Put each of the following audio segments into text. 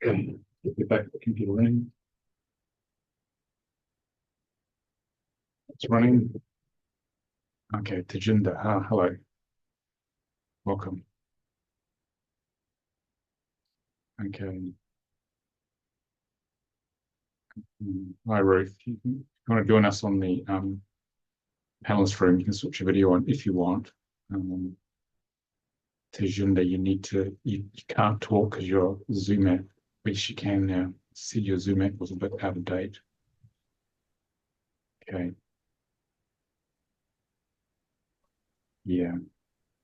Okay, get back to the computer running. It's running. Okay, Tajinder. Hello. Welcome. Okay. Hi, Ruth. You want to join us on the panelist room? You can switch your video on if you want. Um, Tajinder, you can't talk because your Zoom app, which you can now. See, your Zoom app was a bit out of date. Okay. Yeah.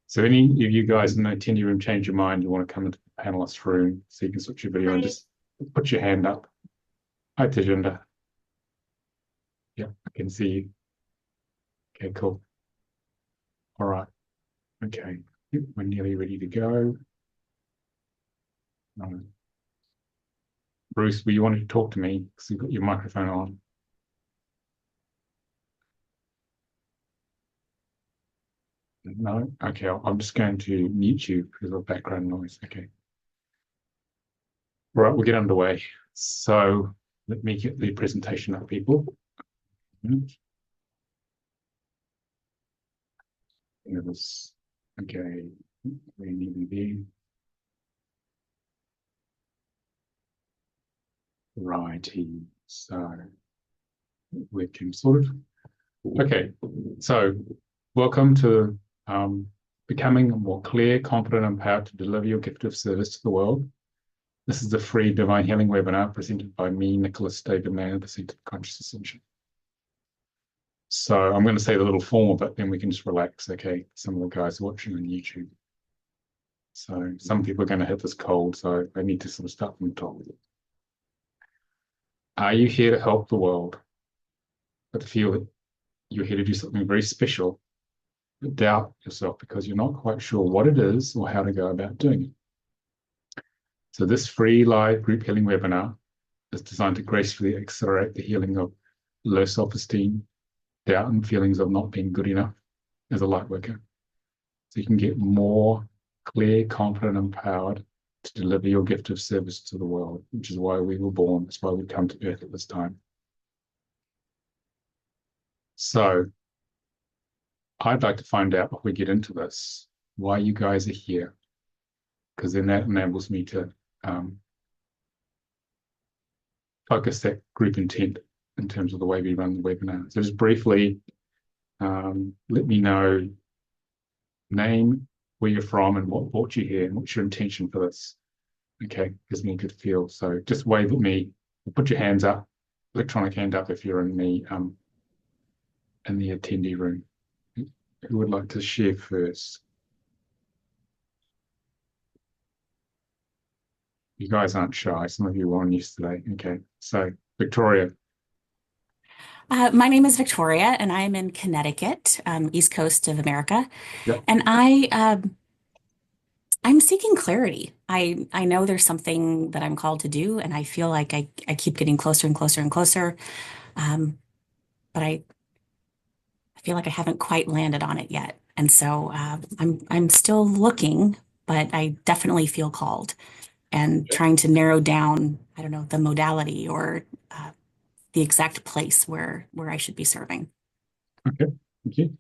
So any of you guys in the attendee room change your mind, you want to come into the panelist room, so you can switch your video and just put your hand up. Hi, Tajinder. Yeah, I can see you. Okay, cool. All right. Okay. We're nearly ready to go. Bruce, you wanted to talk to me because you've got your microphone on. No? Okay, I'm just going to mute you because of background noise. Okay. All right, we'll get underway. So let me get the presentation up, people. It was, okay, we need to be righty. So webcam sorted. Okay, so welcome to becoming more clear, confident, and empowered to deliver your gift of service to the world. This is the free Divine Healing webinar presented by me, Nicolas David Mann of the Center for Conscious Ascension. So I'm going to say the little formal bit, then we can just relax, okay? Some of the guys watching on YouTube. So some people are going to hit this cold, so I need to sort of start from the top. Are you here to help the world, but feel that you're here to do something very special, but doubt yourself because you're not quite sure what it is or how to go about doing it? So this free live group healing webinar is designed to gracefully accelerate the healing of low self-esteem, doubt, and feelings of not being good enough as a light worker. So you can get more clear, confident, and empowered to deliver your gift of service to the world, which is why we were born. That's why we come to Earth at this time. So I'd like to find out, if we get into this, why you guys are here, because then that enables me to focus that group intent in terms of the way we run the webinar. So just briefly, let me know name, where you're from, and what brought you here, and what's your intention for this. Okay, gives me a good feel. So just wave at me, put your hands up, electronic hand up if you're in the attendee room. Who would like to share first? You guys aren't shy. Some of you were on yesterday. Okay, so Victoria. My name is Victoria, and I'm in Connecticut, East Coast of America. Yep. And I'm seeking clarity. I know there's something that I'm called to do, and I feel like I keep getting closer and closer and closer. But I feel like I haven't quite landed on it yet. And so I'm still looking, but I definitely feel called and trying to narrow down, I don't know, the modality or the exact place where I should be serving. Okay, thank you.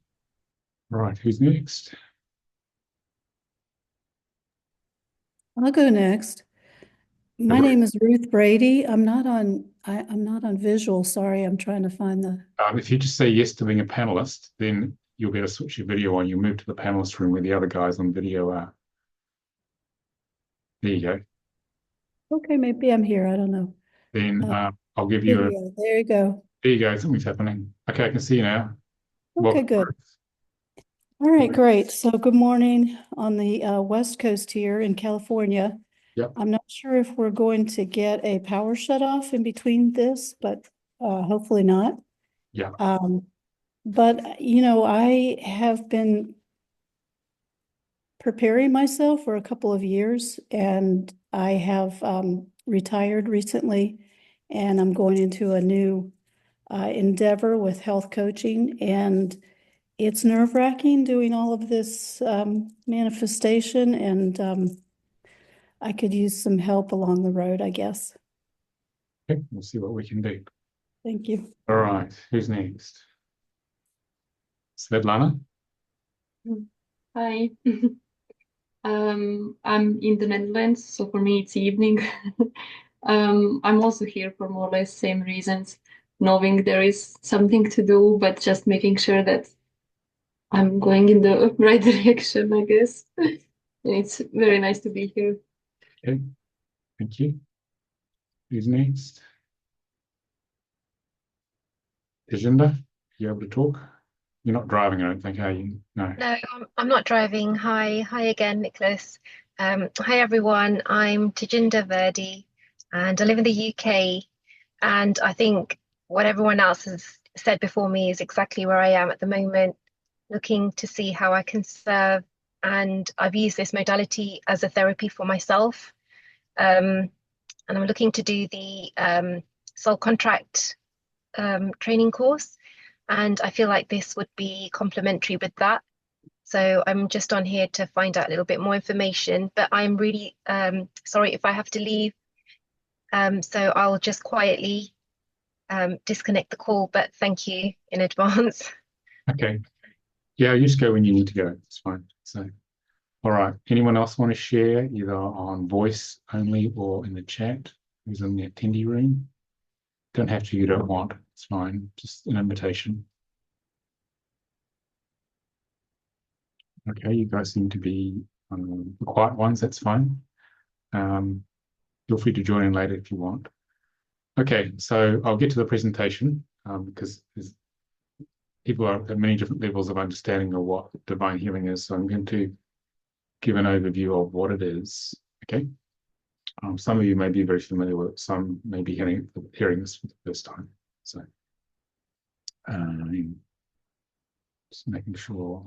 All right, who's next? I'll go next. My name is Ruth Brady. I'm not on visual. Sorry, I'm trying to find the. If you just say yes to being a panelist, then you'll be able to switch your video on. You move to the panelist room where the other guys on video are. There you go. Okay, maybe I'm here. I don't know. Then I'll give you Video. There you go. There you go. Something's happening. Okay, I can see you now. Okay, good. All right, great. So good morning on the West Coast here in California. Yep. I'm not sure if we're going to get a power shut off in between this, but hopefully not. Yeah. But you know, I have been preparing myself for a couple of years, and I have retired recently, and I'm going into a new endeavor with health coaching, and it's nerve-wracking doing all of this manifestation, and I could use some help along the road, I guess. Okay, we'll see what we can do. Thank you. All right, who's next? Svetlana? Hi. I'm in the Netherlands, so for me it's evening. I'm also here for more or less same reasons, knowing there is something to do, but just making sure that I'm going in the right direction, I guess. And it's very nice to be here. Okay, thank you. Who's next? Tejinder, you able to talk? You're not driving, I don't think, are you? No. No, I'm not driving. Hi again, Nicolas. Hi everyone. I'm Tejinder Verdi, and I live in the UK. And I think what everyone else has said before me is exactly where I am at the moment, looking to see how I can serve. And I've used this modality as a therapy for myself. And I'm looking to do the Soul Contract training course. And I feel like this would be complementary with that. So I'm just on here to find out a little bit more information, but I'm really sorry if I have to leave. So I'll just quietly disconnect the call, but thank you in advance. Okay. Yeah, you just go when you need to go. It's fine. So, all right. Anyone else want to share either on voice only or in the chat? Who's in the attendee room? Don't have to, you don't want. It's fine. Just an invitation. Okay, you guys seem to be the quiet ones. That's fine. Feel free to join in later if you want. Okay, so I'll get to the presentation because people are at many different levels of understanding of what divine healing is. So I'm going to give an overview of what it is. Okay. Some of you may be very familiar with it. Some may be hearing this for the first time. So just making sure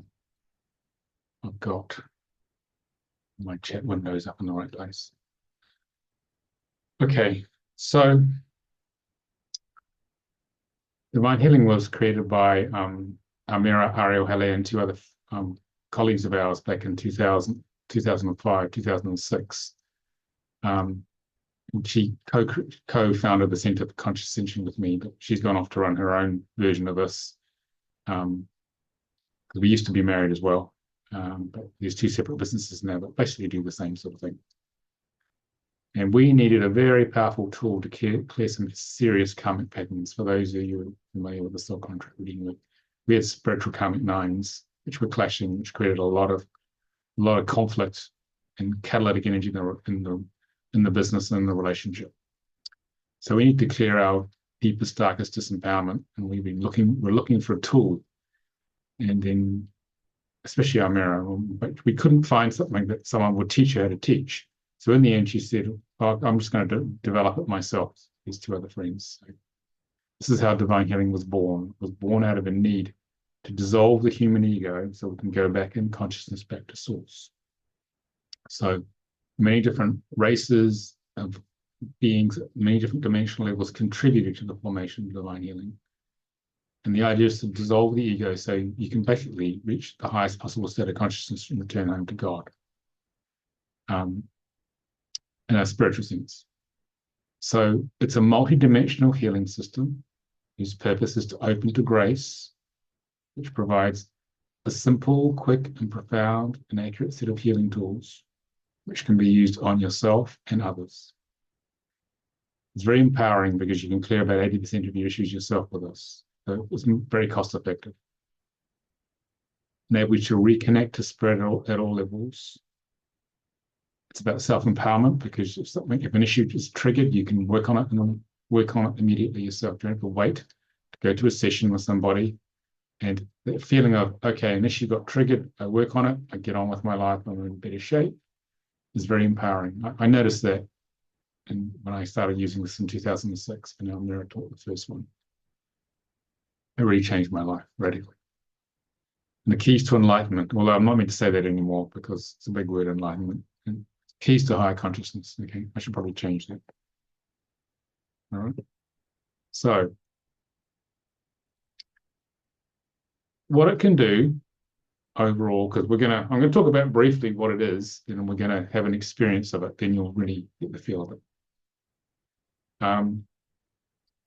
I've got my chat windows up in the right place. Okay, so divine healing was created by Amira Ariel Halle and two other colleagues of ours back in 2000, 2005, 2006. And she co-founded the Center for Conscious Ascension with me, but she's gone off to run her own version of this. Because we used to be married as well, but there's two separate businesses now that basically do the same sort of thing. And we needed a very powerful tool to clear some serious karmic patterns. For those of you who are familiar with the soul contract reading, we had spiritual karmic nines, which were clashing, which created a lot of conflict and catalytic energy in the business and the relationship. So we need to clear our deepest, darkest disempowerment, and we're looking for a tool. And then, especially our mirror, but we couldn't find something that someone would teach her how to teach. So in the end, she said, oh, I'm just going to develop it myself, these two other friends. So this is how divine healing was born. It was born out of a need to dissolve the human ego so we can go back in consciousness, back to source. So many different races of beings, many different dimensional levels contributed to the formation of divine healing. And the idea is to dissolve the ego so you can basically reach the highest possible state of consciousness and return home to God. In a spiritual sense. So it's a multi-dimensional healing system whose purpose is to open to grace, which provides a simple, quick, and profound and accurate set of healing tools, which can be used on yourself and others. It's very empowering because you can clear about 80% of your issues yourself with us. So it's very cost effective. Enable you to reconnect to spirit at all levels. It's about self-empowerment because if an issue is triggered, you can work on it and work on it immediately yourself. You don't have to wait to go to a session with somebody. And the feeling of, okay, an issue got triggered, I work on it, I get on with my life, I'm in better shape, is very empowering. I noticed that when I started using this in 2006, and now Mira taught the first one. It really changed my life radically. And the keys to enlightenment, although I'm not meant to say that anymore because it's a big word, enlightenment. And keys to higher consciousness. Okay, I should probably change that. All right. So, what it can do, overall, because I'm gonna talk about briefly what it is, and then we're gonna have an experience of it, then you'll really get the feel of it. And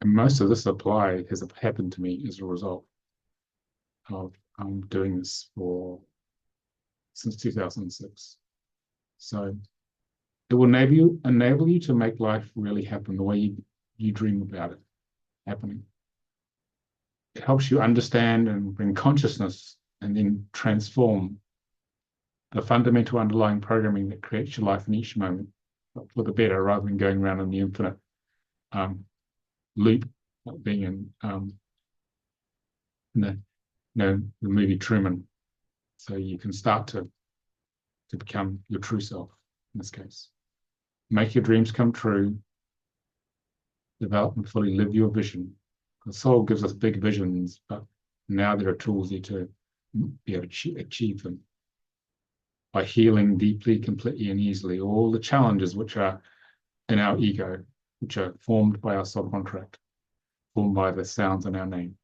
most of this apply has happened to me as a result of doing this since 2006. So it will enable you to make life really happen the way you dream about it happening. It helps you understand and bring consciousness and then transform the fundamental underlying programming that creates your life in each moment for the better, rather than going around in the infinite loop, like being in the movie Truman. So you can start to become your true self in this case. Make your dreams come true, develop and fully live your vision. The soul gives us big visions, but now there are tools here to be able to achieve them by healing deeply, completely, and easily all the challenges which are in our ego, which are formed by our soul contract, formed by the sounds in our name.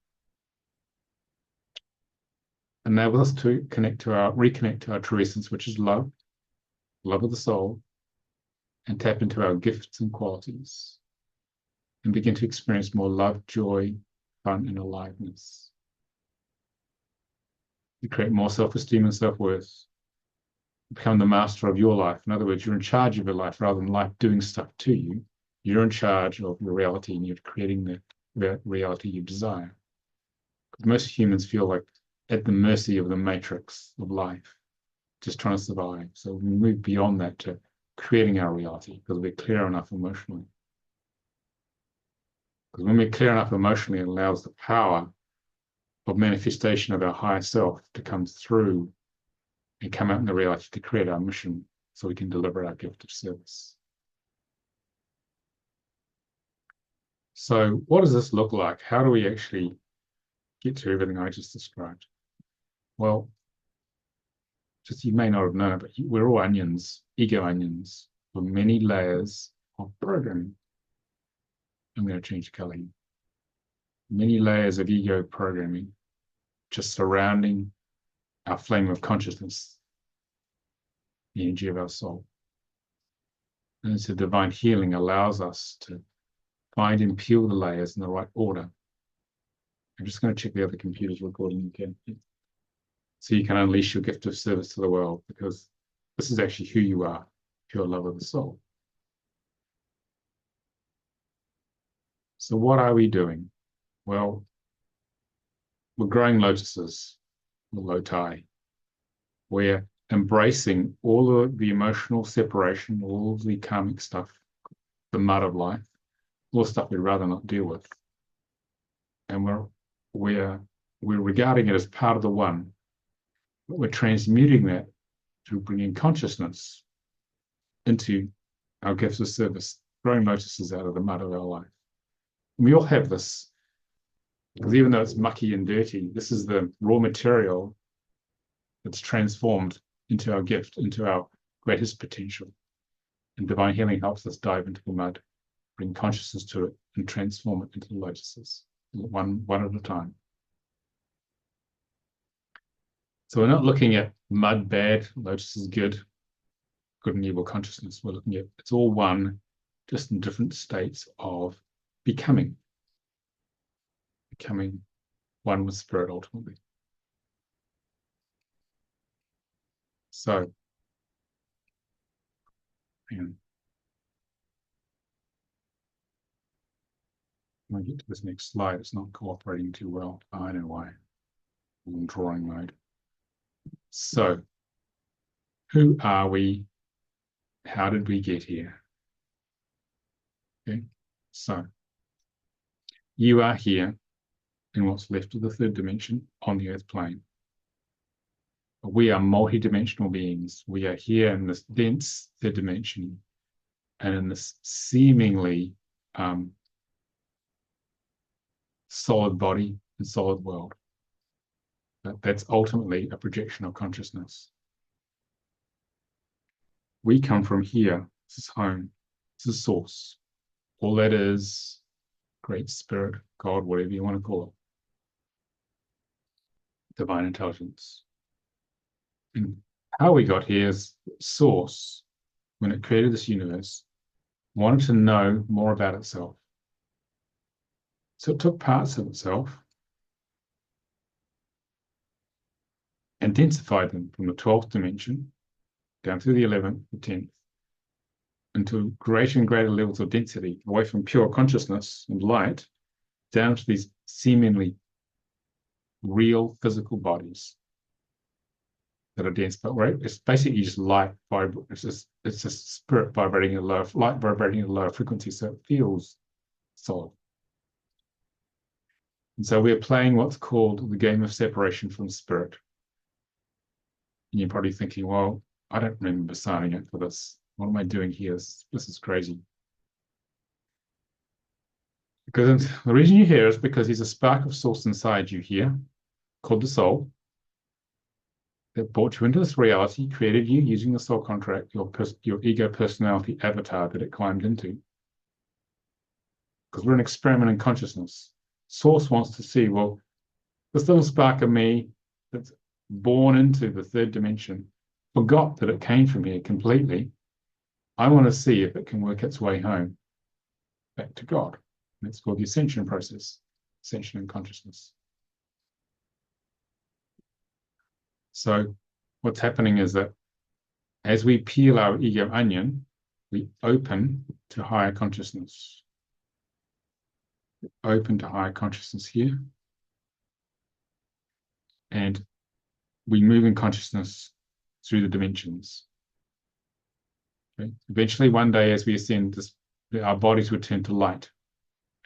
Enable us to reconnect to our true essence, which is love of the soul, and tap into our gifts and qualities, and begin to experience more love, joy, fun, and aliveness. You create more self-esteem and self-worth. Become the master of your life. In other words, you're in charge of your life rather than life doing stuff to you. You're in charge of your reality, and you're creating the reality you desire. Because most humans feel like at the mercy of the matrix of life, just trying to survive. So we move beyond that to creating our reality because we're clear enough emotionally. Because when we're clear enough emotionally, it allows the power of manifestation of our higher self to come through and come out in the reality to create our mission so we can deliver our gift of service. So what does this look like? How do we actually get to everything I just described? Well, just you may not have known it, but we're all onions, ego onions, with many layers of programming. I'm going to change the color here. Many layers of ego programming just surrounding our flame of consciousness, the energy of our soul. And so divine healing allows us to find and peel the layers in the right order. I'm just going to check the other computer's recording again, so you can unleash your gift of service to the world, because this is actually who you are, pure love of the soul. So what are we doing? Well, we're growing lotuses, the lotai. We're embracing all of the emotional separation, all of the karmic stuff, the mud of life, all the stuff we'd rather not deal with. And we're regarding it as part of the one, but we're transmuting that to bringing consciousness into our gifts of service, growing lotuses out of the mud of our life. And we all have this, because even though it's mucky and dirty, this is the raw material that's transformed into our gift, into our greatest potential. And divine healing helps us dive into the mud, bring consciousness to it, and transform it into the lotuses, one at a time. So we're not looking at mud bad, lotus is good and evil consciousness. We're looking at it's all one, just in different states of becoming one with spirit ultimately. So, when I get to this next slide, it's not cooperating too well. I know why. I'm in drawing mode. So, who are we? How did we get here? Okay, so you are here in what's left of the third dimension on the earth plane. We are multi-dimensional beings. We are here in this dense third dimension and in this seemingly solid body and solid world. That's ultimately a projection of consciousness. We come from here. This is home. This is source. All that is great spirit, God, whatever you want to call it. Divine intelligence. And how we got here is Source, when it created this universe, wanted to know more about itself. So it took parts of itself and densified them from the 12th dimension down through the 11th, the 10th, into greater and greater levels of density, away from pure consciousness and light, down to these seemingly real physical bodies that are dense, but it's basically just light it's just spirit vibrating at low light vibrating at a lower frequency, so it feels solid. And so we're playing what's called the game of separation from spirit. And you're probably thinking, well, I don't remember signing up for this. What am I doing here? This is crazy. Because the reason you're here is because there's a spark of source inside you here, called the soul, that brought you into this reality, created you using the soul contract, your ego personality avatar that it climbed into. Because we're an experiment in consciousness. Source wants to see, well, this little spark of me that's born into the third dimension forgot that it came from here completely. I want to see if it can work its way home back to God. And it's called the ascension process, ascension in consciousness. So what's happening is that as we peel our ego onion, we open to higher consciousness. Open to higher consciousness here. And we move in consciousness through the dimensions. Okay? Eventually, one day, as we ascend, our bodies will turn to light,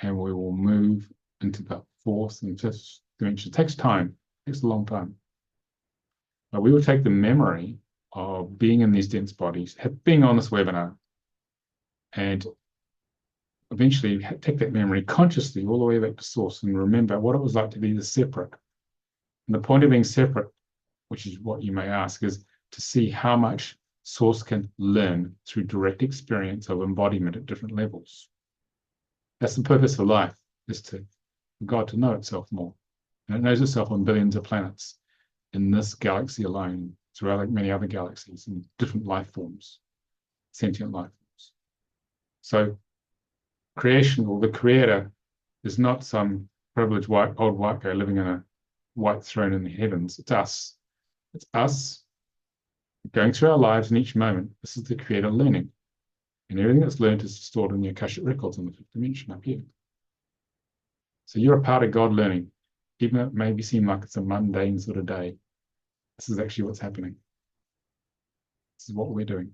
and we will move into the fourth and fifth dimension. It takes time. It takes a long time. But we will take the memory of being in these dense bodies, being on this webinar, and eventually take that memory consciously all the way back to source and remember what it was like to be this separate. And the point of being separate, which is what you may ask, is to see how much source can learn through direct experience of embodiment at different levels. That's the purpose of life, is for God to know itself more. And it knows itself on billions of planets in this galaxy alone, throughout many other galaxies and different life forms, sentient life forms. So creation, or the creator, is not some privileged old white guy living in a white throne in the heavens. It's us. It's us going through our lives in each moment. This is the creator learning. And everything that's learned is stored in the Akashic records in the fifth dimension up here. So you're a part of God learning, even though it may seem like it's a mundane sort of day. This is actually what's happening. This is what we're doing.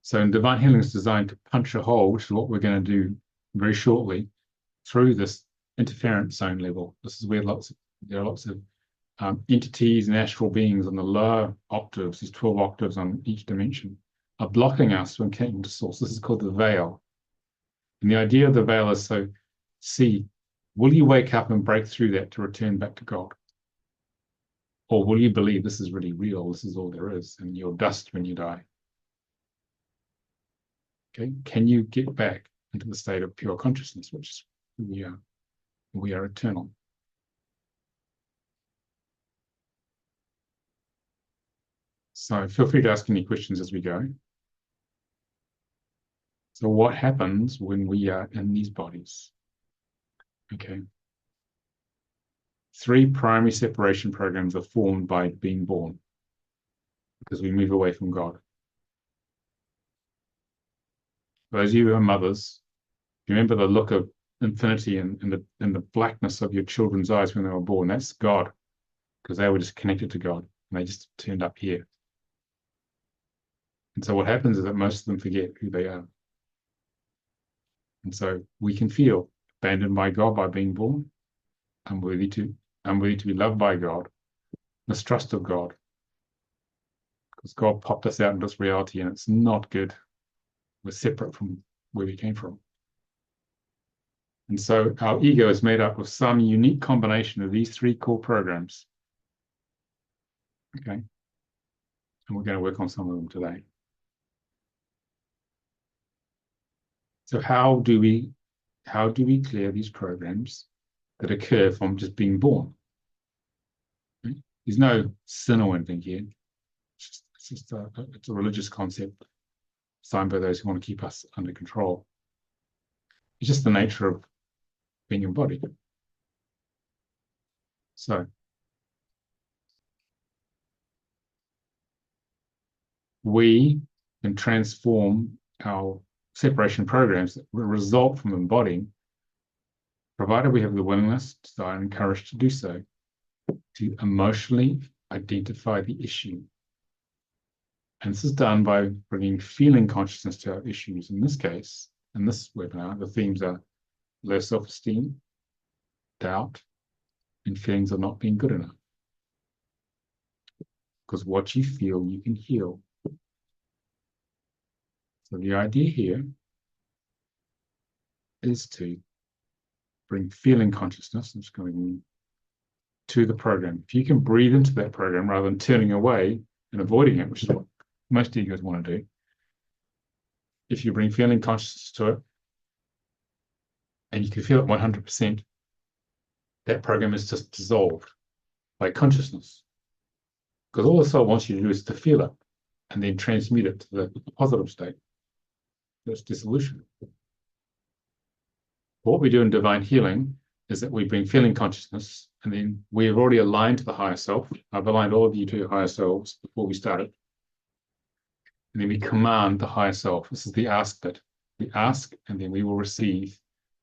So in divine healing is designed to punch a hole, which is what we're going to do very shortly, through this interference zone level. This is where there are lots of entities and astral beings on the lower octaves, these 12 octaves on each dimension, are blocking us from connecting to source. This is called the veil. And the idea of the veil is will you wake up and break through that to return back to God? Or will you believe this is really real, this is all there is, and you're dust when you die? Okay, can you get back into the state of pure consciousness, which is who we are? We are eternal. So feel free to ask any questions as we go. So what happens when we are in these bodies? Okay. 3 primary separation programs are formed by being born, because we move away from God. For those of you who are mothers, remember the look of infinity and the blackness of your children's eyes when they were born. That's God, because they were just connected to God, and they just turned up here. And so what happens is that most of them forget who they are. And so we can feel abandoned by God by being born, unworthy to be loved by God, mistrust of God, because God popped us out into this reality and it's not good. We're separate from where we came from. And so our ego is made up of some unique combination of these 3 core programs. Okay. And we're going to work on some of them today. So how do we clear these programs that occur from just being born? There's no sin or anything here. It's a religious concept signed by those who want to keep us under control. It's just the nature of being embodied. So we can transform our separation programs that result from embodying, provided we have the willingness, desire, and courage to do so, to emotionally identify the issue. And this is done by bringing feeling consciousness to our issues. In this case, in this webinar, the themes are low self-esteem, doubt, and feelings of not being good enough. Because what you feel, you can heal. So the idea here is to bring feeling consciousness, I'm just going to the program. If you can breathe into that program rather than turning away and avoiding it, which is what most egos want to do, if you bring feeling consciousness to it, and you can feel it 100%, that program is just dissolved by consciousness. Because all the soul wants you to do is to feel it and then transmute it to the positive state. That's dissolution. What we do in divine healing is that we bring feeling consciousness, and then we have already aligned to the higher self. I've aligned all of you to your higher selves before we started. And then we command the higher self. This is the ask bit. We ask, and then we will receive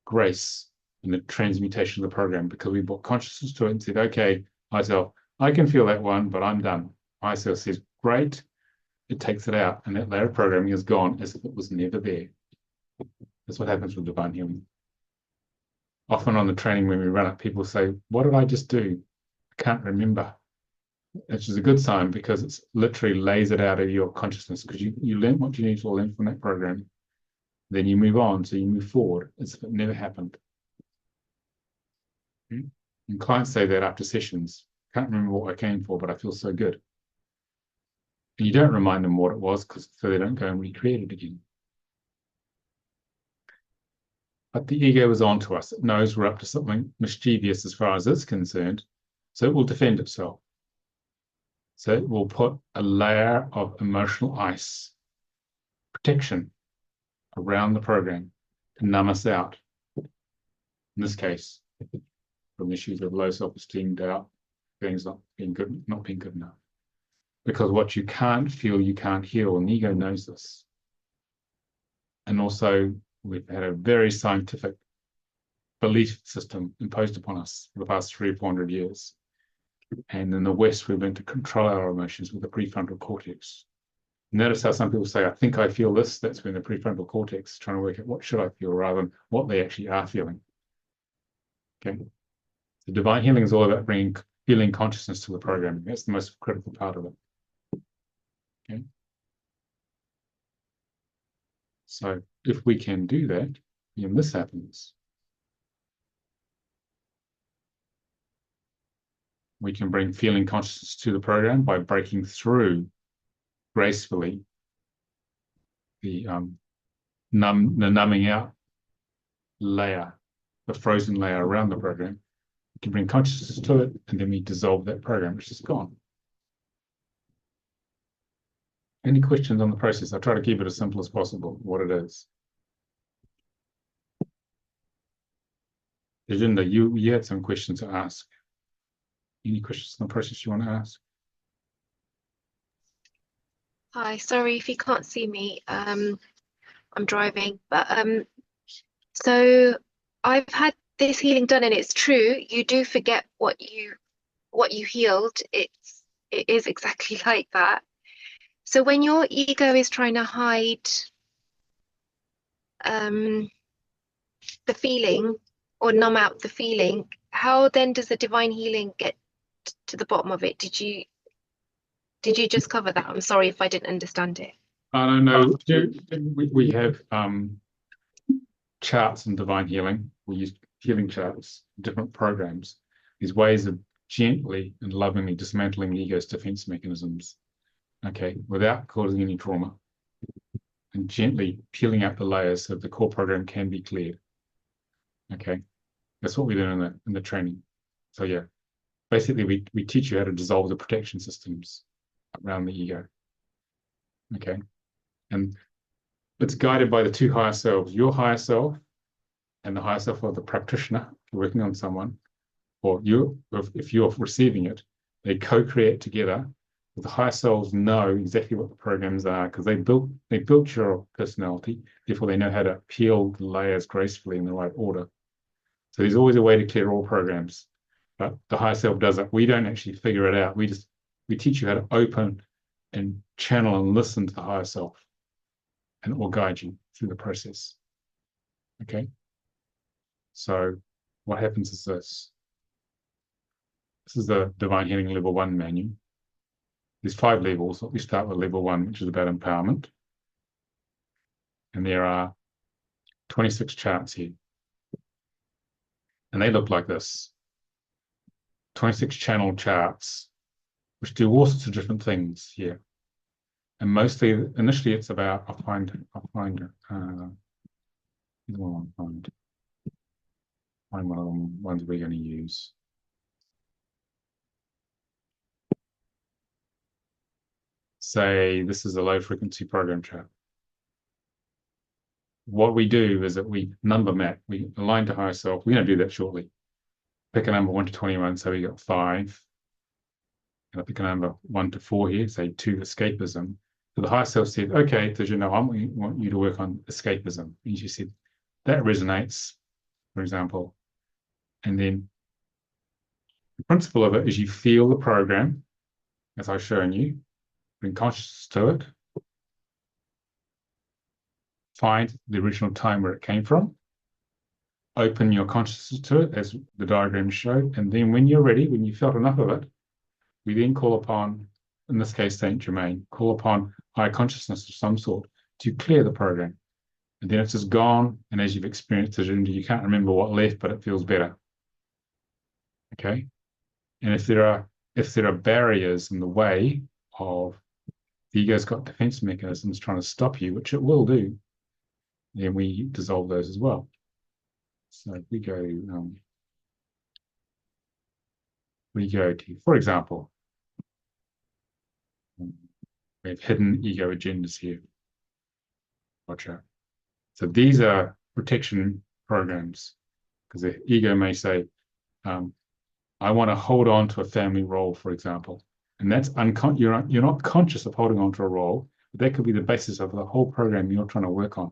grace in the transmutation of the program, because we brought consciousness to it and said, okay, higher self, I can feel that one, but I'm done. Higher self says, great. It takes it out, and that layer of programming is gone as if it was never there. That's what happens with divine healing. Often on the training when we run it, people say, what did I just do? I can't remember. Which is a good sign, because it's literally lays it out of your consciousness, because you learn what you need to learn from that program. Then you move on, so you move forward as if it never happened. And clients say that after sessions, can't remember what I came for, but I feel so good. And you don't remind them what it was, so they don't go and recreate it again. But the ego is on to us. It knows we're up to something mischievous as far as it's concerned, so it will defend itself. So it will put a layer of emotional ice, protection, around the program to numb us out. In this case, from issues of low self-esteem, doubt, things not being good enough. Because what you can't feel, you can't heal, and the ego knows this. And also, we've had a very scientific belief system imposed upon us for the past 300 or 400 years. And in the West, we've learned to control our emotions with the prefrontal cortex. Notice how some people say, I think I feel this. That's when the prefrontal cortex is trying to work out what should I feel rather than what they actually are feeling. Okay. So divine healing is all about bringing feeling consciousness to the program. That's the most critical part of it. Okay. So if we can do that, then this happens. We can bring feeling consciousness to the program by breaking through gracefully the numbing out layer, the frozen layer around the program. We can bring consciousness to it, and then we dissolve that program, which is gone. Any questions on the process? I try to keep it as simple as possible, what it is. Ajinda, you had some questions to ask. Any questions on the process you want to ask? Hi, sorry if you can't see me. I'm driving, but so I've had this healing done, and it's true. You do forget what you healed. It is exactly like that. So when your ego is trying to hide the feeling or numb out the feeling, how then does the divine healing get to the bottom of it? Did you just cover that? I'm sorry if I didn't understand it. I don't know. We have charts in divine healing. We use healing charts, different programs. These ways of gently and lovingly dismantling the ego's defense mechanisms, okay, without causing any trauma, and gently peeling out the layers so the core program can be cleared. Okay, that's what we do in the training. So yeah, basically we teach you how to dissolve the protection systems around the ego. Okay. And it's guided by the two higher selves, your higher self and the higher self of the practitioner, if you're working on someone, or if you're receiving it, they co-create together. The higher selves know exactly what the programs are because they built your personality, therefore they know how to peel the layers gracefully in the right order. So there's always a way to clear all programs, but the higher self does it. We don't actually figure it out. We teach you how to open and channel and listen to the higher self, and it will guide you through the process. Okay. So what happens is this. This is the Divine Healing Level 1 manual. There's 5 levels. We start with level 1, which is about empowerment. And there are 26 charts here. And they look like this. 26 channel charts, which do all sorts of different things here. And mostly, initially, it's about, I'll find one of the ones we're going to use. Say this is a low frequency program chart. What we do is that we number map, we align to higher self. We're going to do that shortly. Pick a number 1 to 21, so we got 5. And I pick a number 1 to 4 here, say 2, escapism. So the higher self said, okay, did you know I want you to work on escapism? And she said, that resonates, for example. And then the principle of it is you feel the program, as I've shown you, bring consciousness to it, find the original time where it came from, open your consciousness to it, as the diagram showed, and then when you're ready, when you felt enough of it, we then call upon, in this case, Saint Germain, call upon higher consciousness of some sort to clear the program. And then it's just gone, and as you've experienced it, you can't remember what left, but it feels better. Okay? And if there are barriers in the way of the ego's got defense mechanisms trying to stop you, which it will do, then we dissolve those as well. So we go to, for example, we have hidden ego agendas here. Gotcha. So these are protection programs, because the ego may say, I want to hold on to a family role, for example. And that's you're not conscious of holding on to a role, but that could be the basis of the whole program you're trying to work on.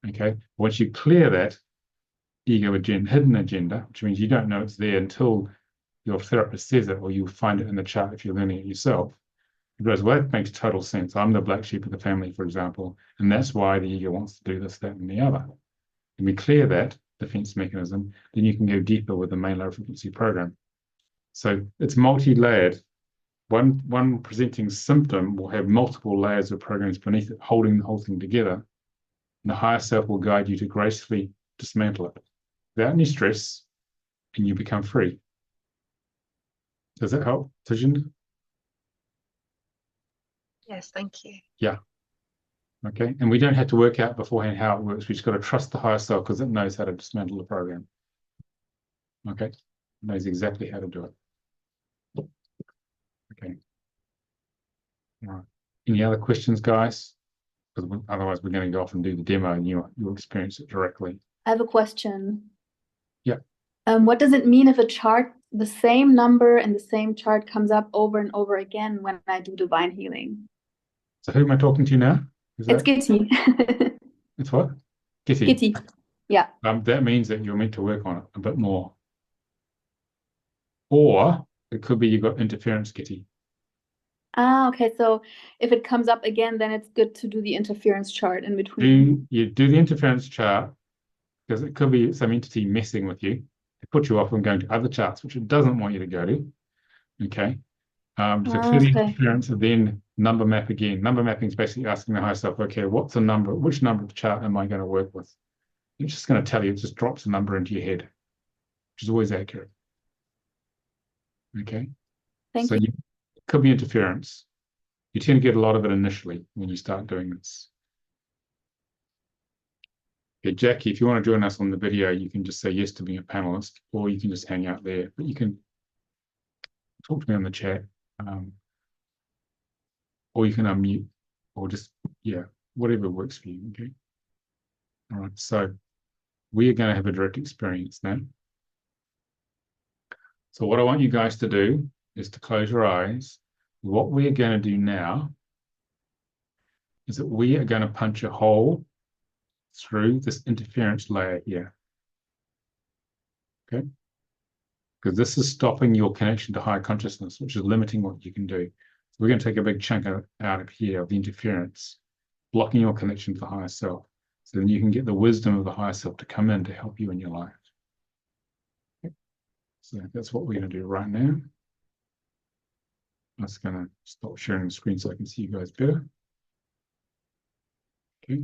Okay. Once you clear that ego agenda, hidden agenda, which means you don't know it's there until your therapist says it, or you find it in the chart if you're learning it yourself. It goes, well, that makes total sense. I'm the black sheep of the family, for example, and that's why the ego wants to do this, that, and the other. And we clear that defense mechanism, then you can go deeper with the main low frequency program. So it's multi-layered. One presenting symptom will have multiple layers of programs beneath it, holding the whole thing together. And the higher self will guide you to gracefully dismantle it without any stress, and you become free. Does that help, Tijin? Yes, thank you. Yeah. Okay. And we don't have to work out beforehand how it works. We just got to trust the higher self because it knows how to dismantle the program. Okay. It knows exactly how to do it. Okay. All right. Any other questions, guys? Because otherwise we're going to go off and do the demo and you'll experience it directly. I have a question. Yeah. What does it mean if a chart, the same number and the same chart comes up over and over again when I do divine healing? So who am I talking to now? It's Kitty. It's what? Kitty. Kitty. Yeah. That means that you're meant to work on it a bit more. Or it could be you've got interference, Kitty. Ah, okay. So if it comes up again, then it's good to do the interference chart in between. You do the interference chart because it could be some entity messing with you to put you off from going to other charts, which it doesn't want you to go to. Okay. So clear the interference and then number map again. Number mapping is basically asking the higher self, okay, what's the number? Which number of the chart am I going to work with? It's just going to tell you, it just drops a number into your head, which is always accurate. Okay. Thank you. It could be interference. You tend to get a lot of it initially when you start doing this. Okay, Jackie, if you want to join us on the video, you can just say yes to being a panelist, or you can just hang out there. But you can talk to me on the chat, um, or you can unmute, or just, yeah, whatever works for you, okay? All right, so we are going to have a direct experience now. So what I want you guys to do is to close your eyes. What we are going to do now is that we are going to punch a hole through this interference layer here, okay? Because this is stopping your connection to higher consciousness, which is limiting what you can do. So we're going to take a big chunk out of here of the interference, blocking your connection to the higher self. So then you can get the wisdom of the higher self to come in to help you in your life. Okay. So that's what we're going to do right now. I'm just going to stop sharing the screen so I can see you guys better. Okay.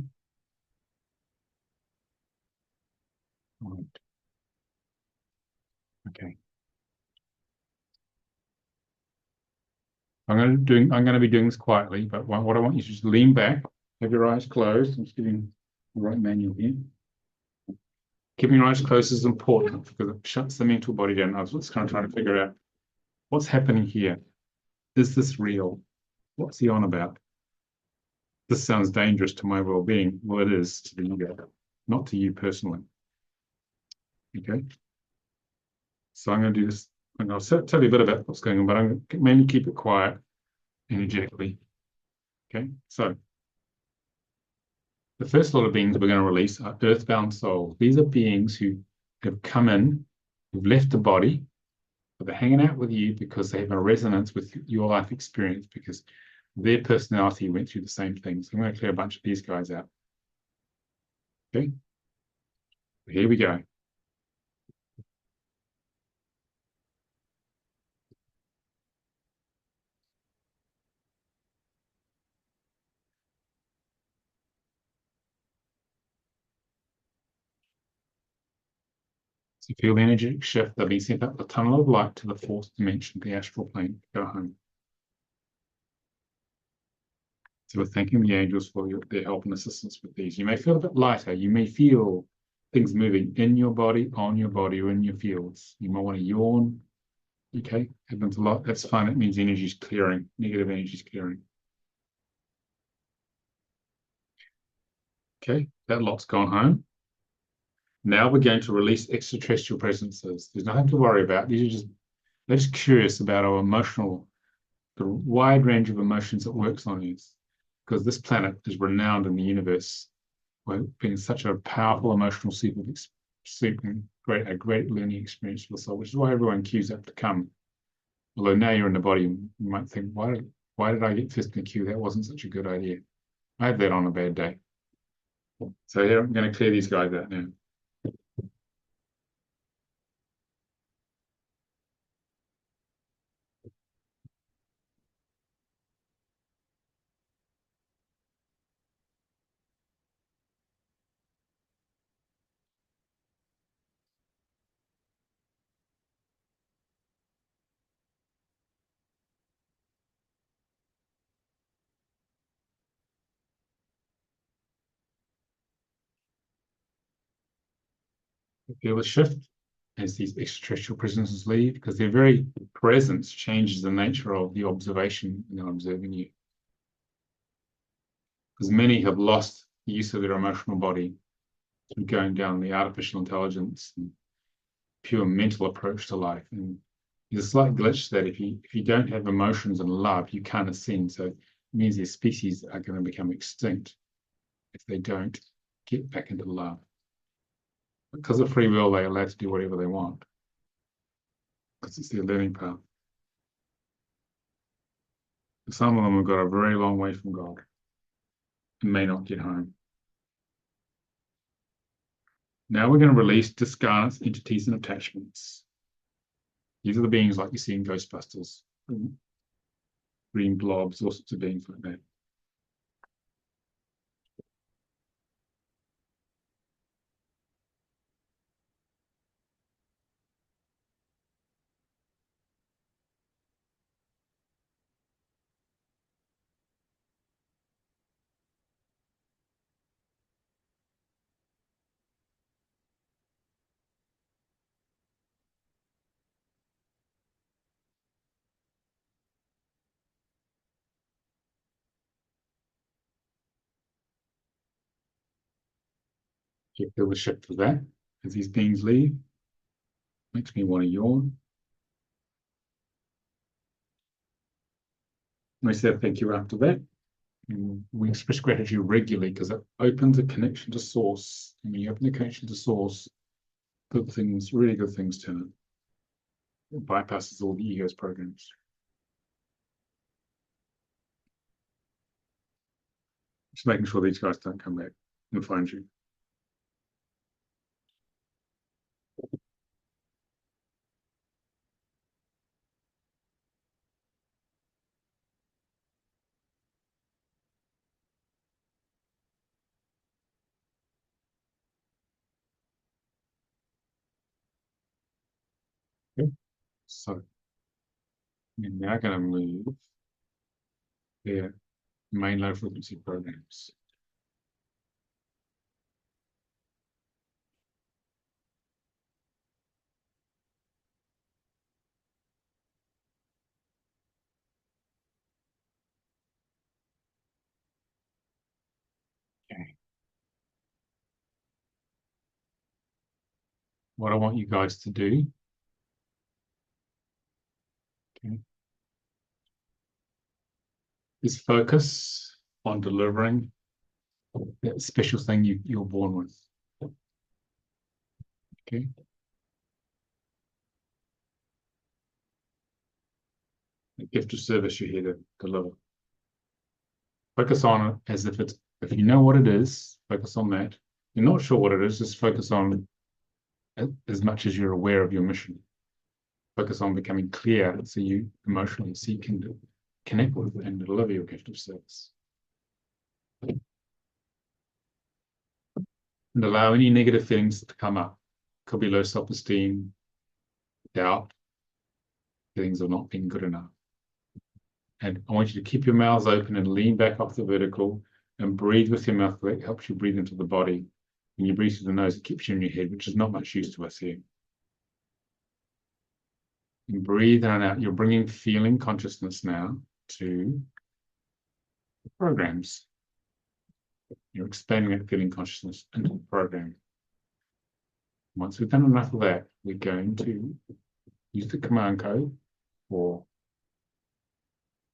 All right. Okay. I'm going to be doing this quietly, but what I want you to just lean back, have your eyes closed. I'm just giving the right manual here. Keeping your eyes closed is important because it shuts the mental body down. I was just kind of trying to figure out what's happening here. Is this real? What's he on about? This sounds dangerous to my well-being. Well, it is to the ego, not to you personally. Okay. So I'm going to do this, and I'll tell you a bit about what's going on, but I'm going to mainly keep it quiet energetically. Okay. So the first lot of beings we're going to release are earthbound souls. These are beings who have come in, who've left the body, but they're hanging out with you because they have a resonance with your life experience, because their personality went through the same things. I'm going to clear a bunch of these guys out. Okay. Here we go. So you feel the energetic shift. They'll be sent up the tunnel of light to the fourth dimension, the astral plane. Go home. So we're thanking the angels for their help and assistance with these. You may feel a bit lighter. You may feel things moving in your body, on your body, or in your fields. You might want to yawn. Okay, happens a lot. That's fine. It means energy is clearing. Negative energy is clearing. Okay, that lot's gone home. Now we're going to release extraterrestrial presences. There's nothing to worry about. They're just curious about our emotional, the wide range of emotions that works on us, because this planet is renowned in the universe for being such a powerful emotional a great learning experience for the soul, which is why everyone queues up to come. Although now you're in the body, you might think, why did I get first in the queue? That wasn't such a good idea. I have that on a bad day. So here I'm going to clear these guys out now. Feel the shift as these extraterrestrial presences leave, because their very presence changes the nature of the observation they're observing you. Because many have lost the use of their emotional body through going down the artificial intelligence and pure mental approach to life. And there's a slight glitch that if you don't have emotions and love, you can't ascend. So it means their species are going to become extinct if they don't get back into love. Because of free will, they're allowed to do whatever they want, because it's their learning path. Some of them have got a very long way from God and may not get home. Now we're going to release discarnates, entities, and attachments. These are the beings like you see in Ghostbusters, green blobs, all sorts of beings like that. You feel the shift of that as these beings leave. Makes me want to yawn. We say thank you after that. And we express gratitude regularly because it opens a connection to source. And when you open the connection to source, good things, really good things turn. It bypasses all the ego's programs. Just making sure these guys don't come back and find you. Okay. So we're now going to move their main low frequency programs. Okay. What I want you guys to do, okay, is focus on delivering that special thing you're born with. Okay. The gift of service you're here to deliver. Focus on it as if it's, if you know what it is, focus on that. You're not sure what it is, just focus on as much as you're aware of your mission. Focus on becoming clear so you emotionally so you can connect with and deliver your gift of service. And allow any negative feelings to come up. Could be low self-esteem, doubt, feelings of not being good enough. And I want you to keep your mouths open and lean back off the vertical and breathe with your mouth. That helps you breathe into the body. When you breathe through the nose, it keeps you in your head, which is not much use to us here. And breathe in and out. You're bringing feeling consciousness now to the programs. You're expanding that feeling consciousness into the program. Once we've done enough of that, we're going to use the command code for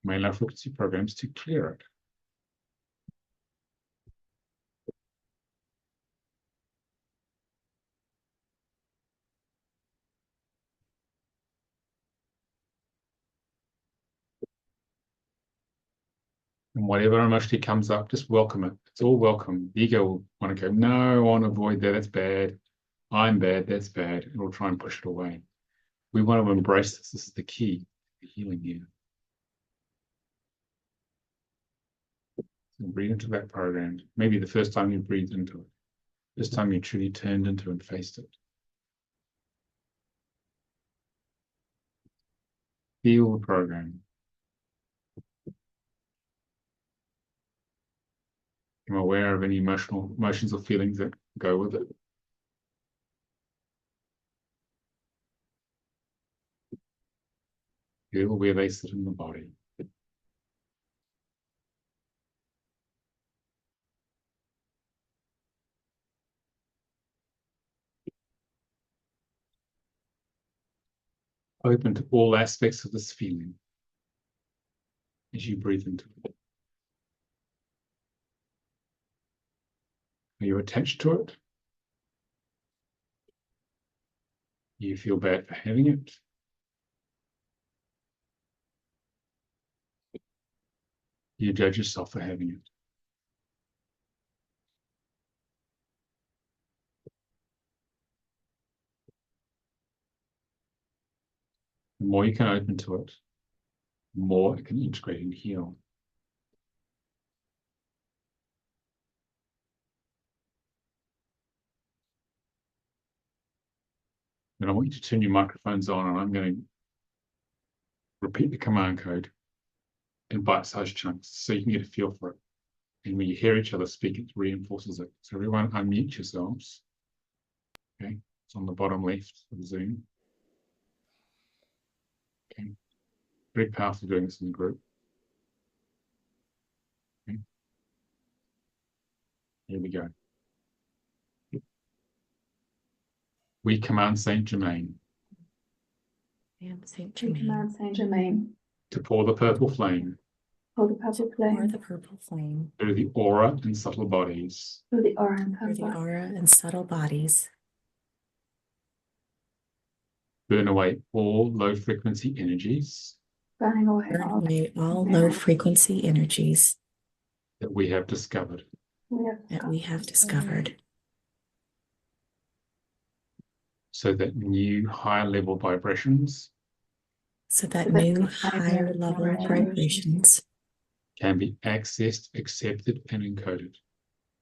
main low frequency programs to clear it. And whatever emotionally comes up, just welcome it. It's all welcome. The ego will want to go, no, I want to avoid that. That's bad. I'm bad. That's bad. And we'll try and push it away. We want to embrace this. This is the key, the healing here. So breathe into that program. Maybe the first time you breathed into it. This time you truly turned into and faced it. Feel the program. I'm aware of any emotions or feelings that go with it. Feel where they sit in the body. Open to all aspects of this feeling as you breathe into it. Are you attached to it? Do you feel bad for having it? Do you judge yourself for having it? The more you can open to it, the more it can integrate and heal. Then I want you to turn your microphones on, and I'm going to repeat the command code in bite-sized chunks so you can get a feel for it. And when you hear each other speak, it reinforces it. So everyone unmute yourselves. Okay, it's on the bottom left of the Zoom. Okay, very powerful doing this in the group. Okay. Here we go. We command Saint Germain And Saint We Germain. command Saint Germain to pour the purple flame for the purple Or flame the purple flame through the aura and subtle bodies, through the aura and through the purple, aura and subtle bodies, burn away all low frequency energies burning away burn all away all low frequency energies that we have discovered, that we have discovered, so that new higher level vibrations so that So that new higher higher level vibrations can be accessed, accepted, and encoded.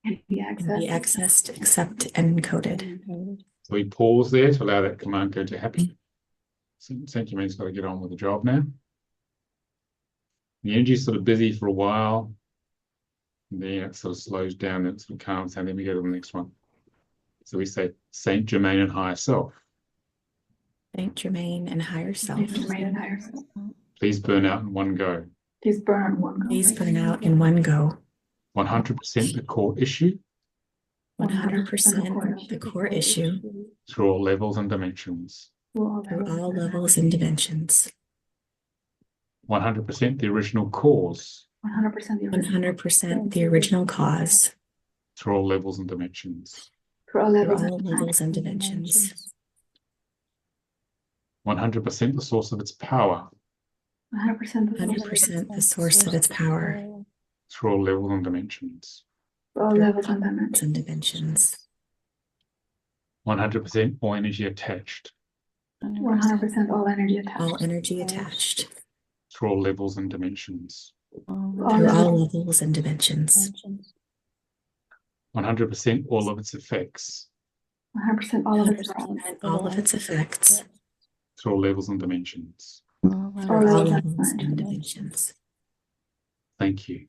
can be can be accessed. accessed, accepted, and encoded. So we pause there to allow that command code to happen. Saint Germain's got to get on with the job now. The energy's sort of busy for a while, and then it sort of slows down, and it sort of calms down, then we go to the next one. So we say Saint Germain and higher self, Saint Germain and higher self, Saint Germain and higher self. please burn out in one go. Please burn in one go. please burn out in one go. 100% the core issue 100% the core issue through all levels and dimensions. through all levels and dimensions. 100% the original cause 100% the original 100% the original cause through all levels and dimensions. through all through levels. all levels and dimensions. 100% the source of its power 100% the 100% the source of its power through all levels and dimensions. through all levels and dimensions. and dimensions. 100% all energy attached 100% all energy attached. All energy attached through all levels and dimensions. through all levels and dimensions. 100% all of its effects 100% all of its 100% all of its effects through all levels and dimensions. all through all levels levels and and dimensions. dimensions. Thank you.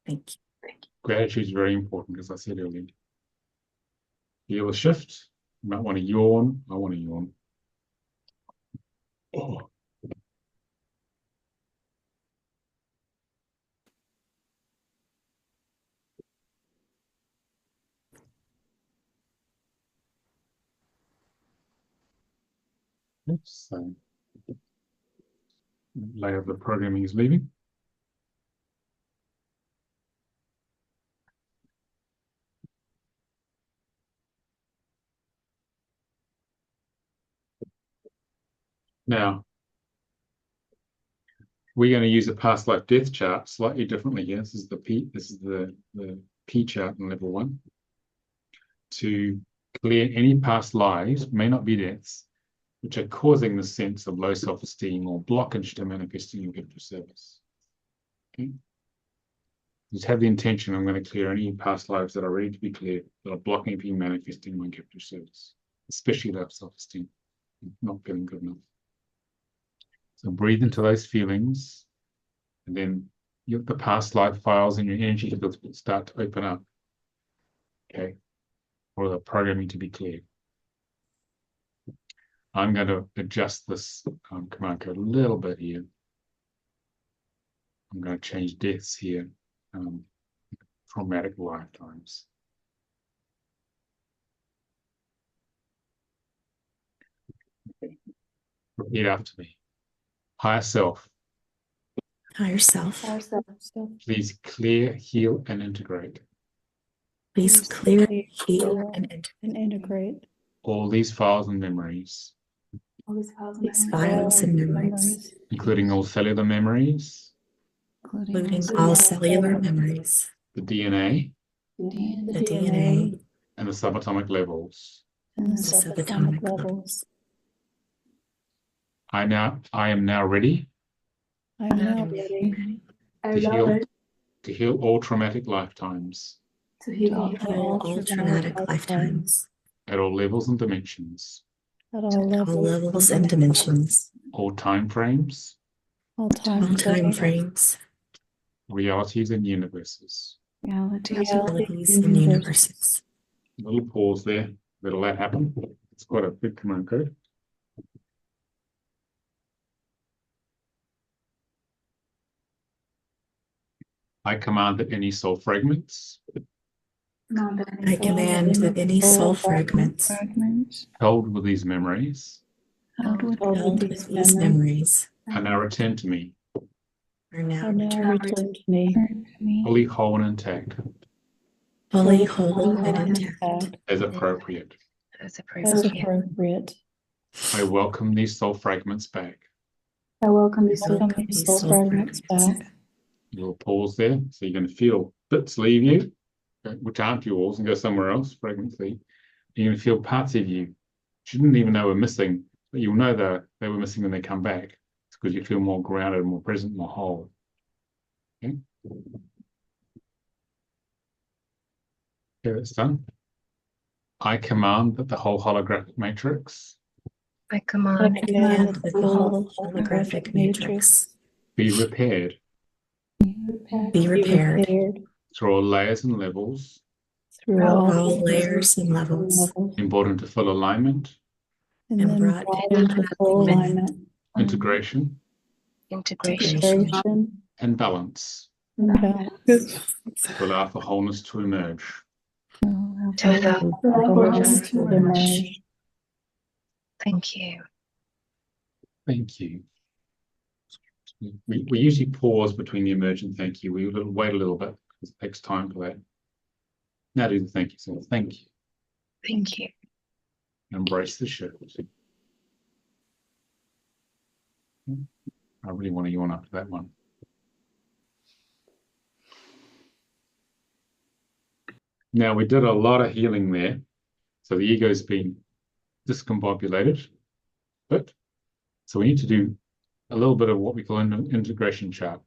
Thank you. Gratitude is very important, as I said earlier. Feel a shift. You might want to yawn. I want to yawn. Oh. So, layer of the programming is leaving. Now, we're going to use a past life death chart slightly differently here. This is the P chart in level 1 to clear any past lives, may not be deaths, which are causing the sense of low self-esteem or blockage to manifesting your gift of service. Okay. Just have the intention, I'm going to clear any past lives that are ready to be cleared, that are blocking me manifesting my gift of service, especially low self-esteem, not feeling good enough. So breathe into those feelings, and then the past life files and your energy fields will start to open up, okay, for the programming to be cleared. I'm going to adjust this command code a little bit here. I'm going to change deaths here, traumatic lifetimes. Okay. Repeat after me. Higher self, Higher self, please clear, heal, and integrate please clear, heal, and integrate all these files and memories, All these files and these memories. files and memories, including all cellular memories, including all cellular memories, the DNA, the DNA, and the subatomic levels. the subatomic levels. I am now ready I am now I'm ready I to love heal, it. to heal all traumatic lifetimes To heal to all heal Heal all traumatic lifetimes, at all levels and dimensions, at all all levels, levels and dimensions, all time frames, all all time time frames, frames, realities, and universes. realities, and universes. A little pause there. That'll let happen. It's quite a big command code. I command that any soul fragments I command that any soul fragments held with these memories held with these memories are now returned to me, are now are now returned to me fully whole and intact, fully whole and intact. as appropriate. As as appropriate. appropriate. I welcome these soul fragments back. I welcome these Welcome soul these Soul soul fragments fragments. back. You'll pause there, so you're going to feel bits leave you, which aren't yours, and go somewhere else, fragments leave. You're going to feel parts of you didn't even know were missing, but you'll know that they were missing when they come back. It's because you feel more grounded, more present, more whole. Okay, that's done. I command that the whole holographic matrix I I command command And that that the the whole whole holographic matrix be repaired be repaired through all layers and levels through all all layers and levels, and brought into full alignment, and and then brought brought into into full alignment, alignment, integration, integration integration, and balance and balance. to allow for wholeness to emerge. to allow. Wholeness to emerge. Thank you. Thank you. We usually pause between the emerge and thank you. We wait a little bit because it takes time for that. Now do the thank you. So thank you. Thank you. Embrace the shift. I really want to yawn after that one. Now, we did a lot of healing there. So the ego's been discombobulated. But so we need to do a little bit of what we call an integration chart.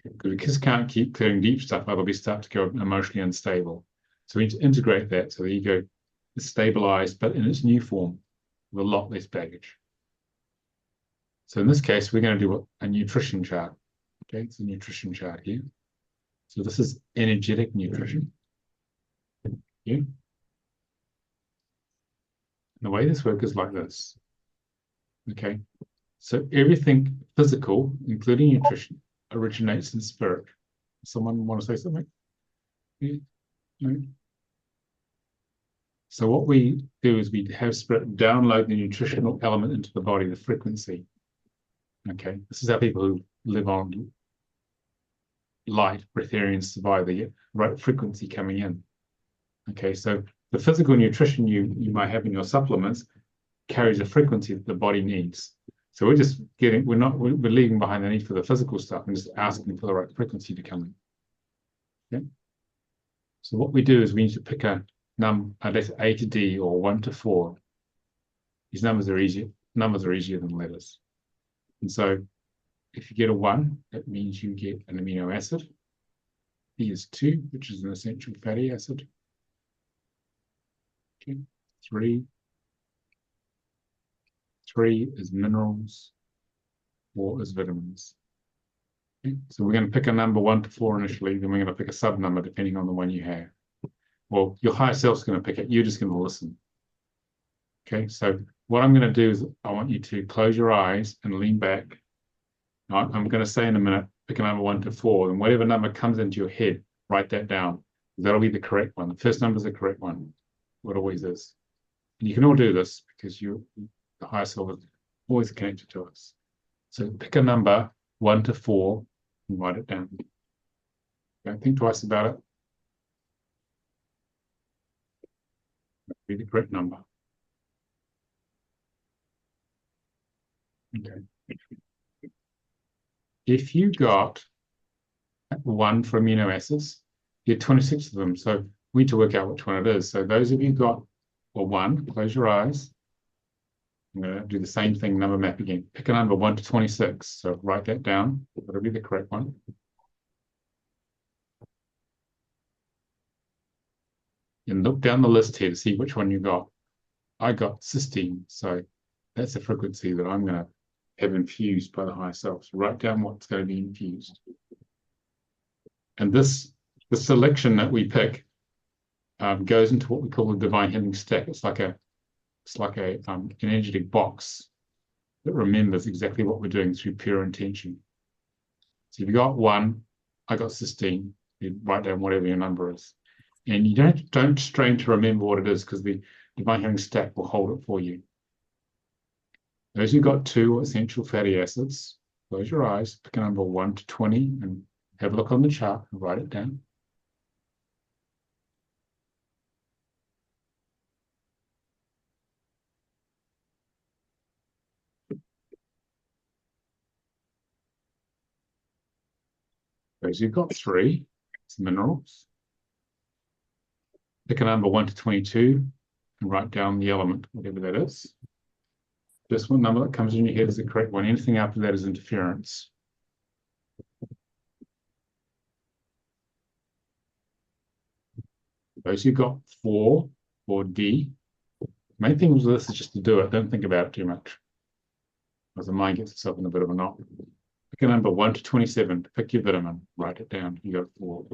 Because we just can't keep clearing deep stuff, otherwise we start to go emotionally unstable. So we need to integrate that so the ego is stabilized, but in its new form, with a lot less baggage. So in this case, we're going to do a nutrition chart. Okay, it's a nutrition chart here. So this is energetic nutrition. Yeah. And the way this works is like this. Okay, so everything physical, including nutrition, originates in spirit. Someone want to say something? Yeah. No? So what we do is we have spirit download the nutritional element into the body, the frequency. Okay, this is how people who live on light, breatharians, survive, the right frequency coming in. Okay, so the physical nutrition you might have in your supplements carries a frequency that the body needs. So we're just getting, we're leaving behind the need for the physical stuff and just asking for the right frequency to come in. Okay. So what we do is we need to pick a letter A to D or 1 to 4. These numbers are easier. Numbers are easier than letters. And so if you get a 1, that means you get an amino acid. B is 2, which is an essential fatty acid. Okay. 3 is minerals. 4 is vitamins. Okay. So we're going to pick a number 1 to 4 initially, then we're going to pick a sub number depending on the one you have. Well, your higher self's going to pick it. You're just going to listen. Okay, so what I'm going to do is I want you to close your eyes and lean back. I'm going to say in a minute, pick a number 1 to 4, and whatever number comes into your head, write that down. That'll be the correct one. The first number is the correct one. What always is. And you can all do this because the higher self is always connected to us. So pick a number 1 to 4 and write it down. Don't think twice about it. That'll be the correct number. Okay. If you got 1 for amino acids, you had 26 of them. So we need to work out which one it is. So those of you got a 1, close your eyes. I'm going to do the same thing, number map again. Pick a number 1 to 26. So write that down. That'll be the correct one. And look down the list here to see which one you got. I got cysteine. So that's a frequency that I'm going to have infused by the higher self. So write down what's going to be infused. And the selection that we pick goes into what we call the divine healing stack. It's like an energetic box that remembers exactly what we're doing through pure intention. So if you got 1, I got cysteine, you write down whatever your number is. And you don't strain to remember what it is, because the divine healing stack will hold it for you. Those who've got 2 essential fatty acids, close your eyes, pick a number 1 to 20 and have a look on the chart and write it down. Those who've got 3, it's minerals. Pick a number 1 to 22 and write down the element, whatever that is. This one number that comes in your head is the correct one. Anything after that is interference. Those who got 4 or D, main thing with this is just to do it. Don't think about it too much, because the mind gets itself in a bit of a knot. Pick a number 1 to 27. Pick your vitamin. Write it down. You got 4.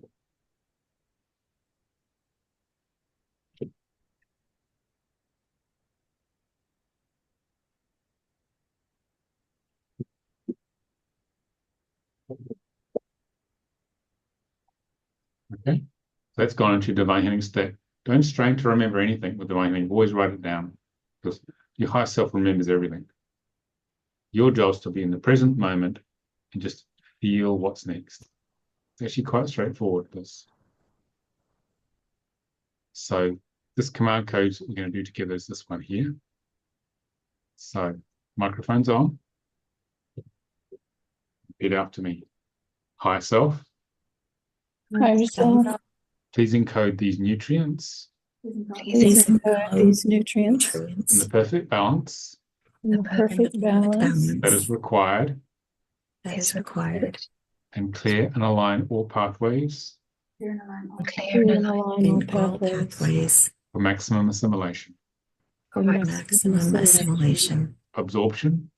Okay, so that's gone into your divine healing state. Don't strain to remember anything with divine healing. Always write it down, because your higher self remembers everything. Your job is to be in the present moment and just feel what's next. It's actually quite straightforward, this. So this command code we're going to do together is this one here. So microphone's on. Repeat after me. Higher self, Higher self, please encode these nutrients please encode these nutrients in the perfect balance in the perfect balance that is required, and clear and align all pathways and align all pathways for maximum assimilation, for maximum assimilation, absorption,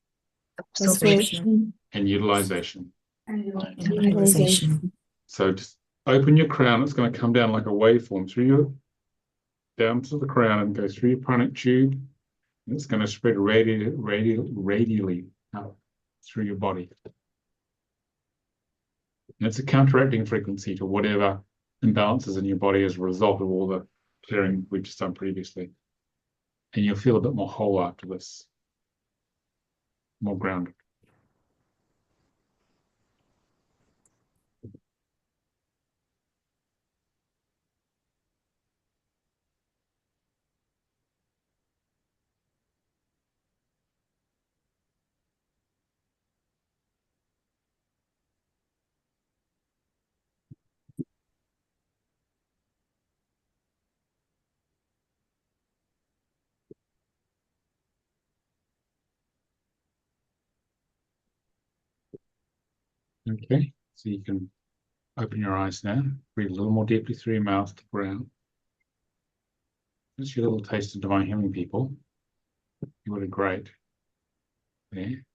absorption, and utilization. and utilization. So just open your crown. It's going to come down like a waveform through your, down to the crown and go through your pranic tube. And it's going to spread radially out through your body. And it's a counteracting frequency to whatever imbalances in your body as a result of all the clearing we've just done previously. And you'll feel a bit more whole after this, more grounded. Okay, so you can open your eyes now, breathe a little more deeply through your mouth to ground. That's your little taste of divine healing, people. You were great. There.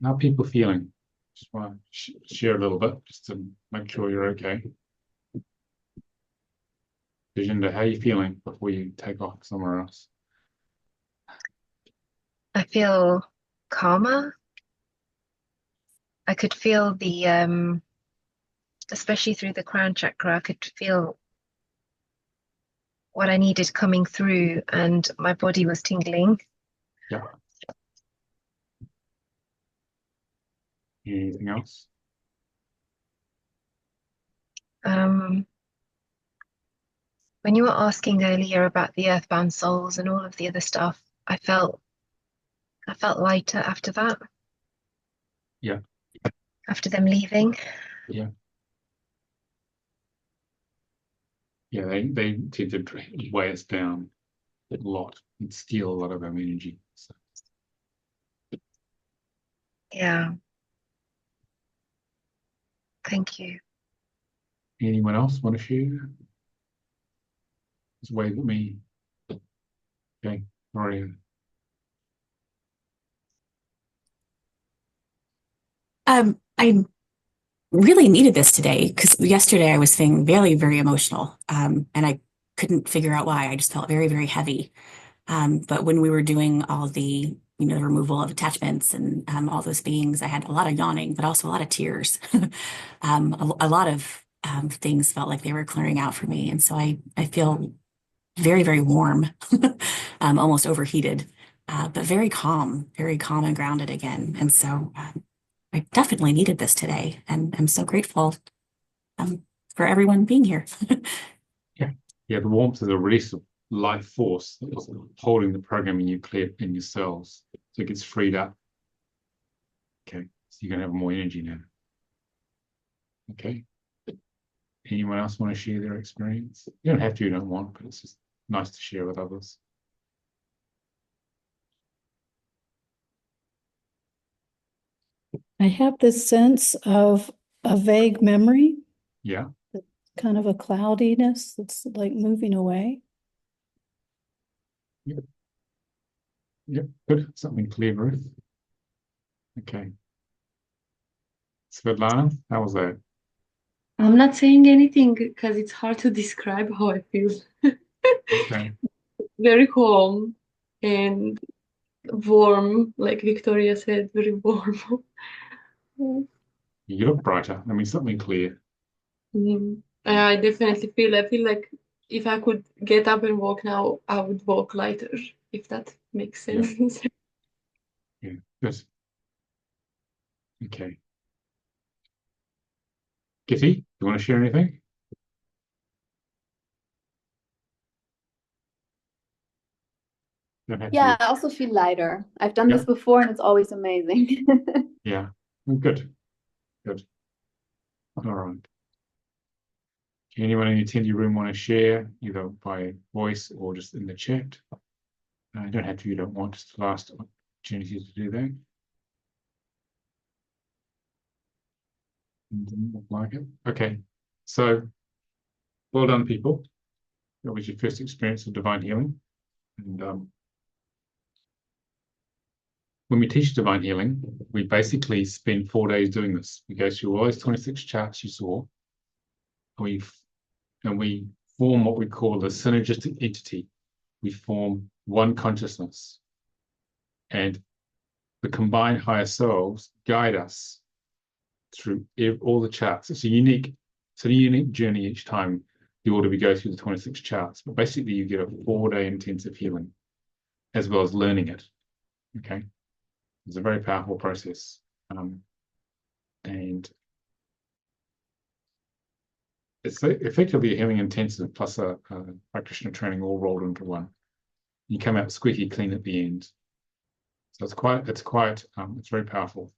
How are people feeling? Just want to share a little bit, just to make sure you're okay. Jacinda, how are you feeling before you take off somewhere else? I feel calmer. I could feel the, especially through the crown chakra, I could feel what I needed coming through, and my body was tingling. Yeah. Anything else? When you were asking earlier about the earthbound souls and all of the other stuff, I felt lighter after that. Yeah. After them leaving. Yeah. Yeah, they tend to weigh us down a lot and steal a lot of our energy. So. Yeah. Thank you. Anyone else want to share? Just wave at me. Okay, Maria. I really needed this today because yesterday I was feeling very, very emotional, and I couldn't figure out why. I just felt very, very heavy. But when we were doing all the, the removal of attachments and all those beings. I had a lot of yawning, but also a lot of tears. A lot of things felt like they were clearing out for me. And so I feel very, very warm, almost overheated, but very calm and grounded again. And so I definitely needed this today. And I'm so grateful for everyone being here. Yeah, the warmth is a release of life force that is holding the programming nuclear in your cells. So it gets freed up. Okay, so you're going to have more energy now. Okay. Anyone else want to share their experience? You don't have to, you don't want, but it's just nice to share with others. I have this sense of a vague memory, Yeah, kind of a cloudiness that's like moving away. yeah, good. Something clear, Ruth. Okay. Svetlana, how was that? I'm not saying anything because it's hard to describe how I feel. Okay. Very calm and warm, like Victoria said, very warm. You look brighter. I mean, something clear. I definitely I feel like if I could get up and walk now, I would walk lighter, if that makes Yeah. sense. Yeah, good. Okay. Kitty, you want to share anything? Don't have Yeah, to. I also feel lighter. I've done Yeah. this before and it's always amazing. Yeah. Well, good. Good. All right. Anyone in the attendee room want to share, either by voice or just in the chat? You don't have to, you don't want, just the last opportunity to do that. Didn't look like it. Okay. So, well done, people. That was your first experience of divine healing. And when we teach divine healing, we basically spend 4 days doing this. We go through all those 26 charts you saw, and we form what we call the synergistic entity. We form one consciousness. And the combined higher selves guide us through all the charts. It's a unique journey each time you order we go through the 26 charts. But basically, you get a 4-day intensive healing as well as learning it. Okay. It's a very powerful process. And it's effectively a healing intensive plus a practitioner training all rolled into one. You come out squeaky clean at the end. So it's very powerful.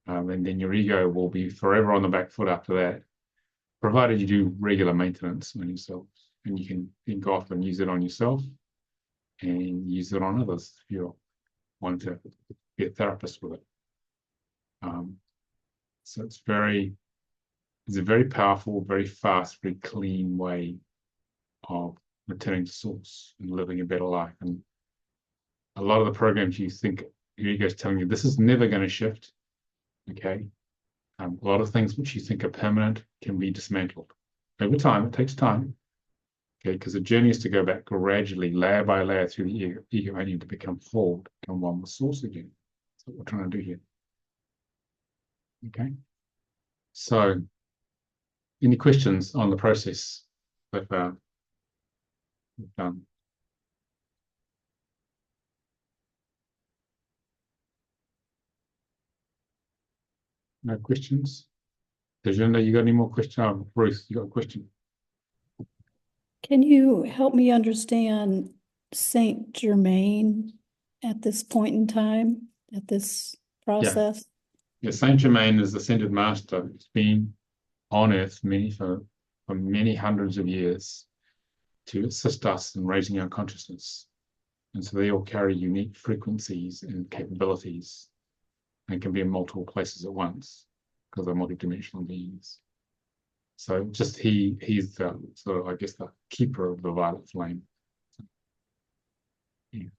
And then your ego will be forever on the back foot after that, provided you do regular maintenance on yourself. And you can think off and use it on yourself and use it on others if you want to be a therapist with it. So it's a very powerful, very fast, very clean way of returning to source and living a better life. And a lot of the programs you think your ego is telling you this is never going to shift. Okay. A lot of things which you think are permanent can be dismantled over time. It takes time. Okay, because the journey is to go back gradually, layer by layer, through the ego only to become whole, become one with source again. That's what we're trying to do here. Okay. So, any questions on the process that we've done? No questions? Dejinda, you got any more questions? Oh, Bruce, you got a question? Can you help me understand Saint Germain at this point in time, at this process? Yeah, Saint Germain is the ascended master. It's been on earth for many hundreds of years to assist us in raising our consciousness. And so they all carry unique frequencies and capabilities and can be in multiple places at once because they're multidimensional beings. So just he's the sort of, I guess, the keeper of the violet flame. Yeah.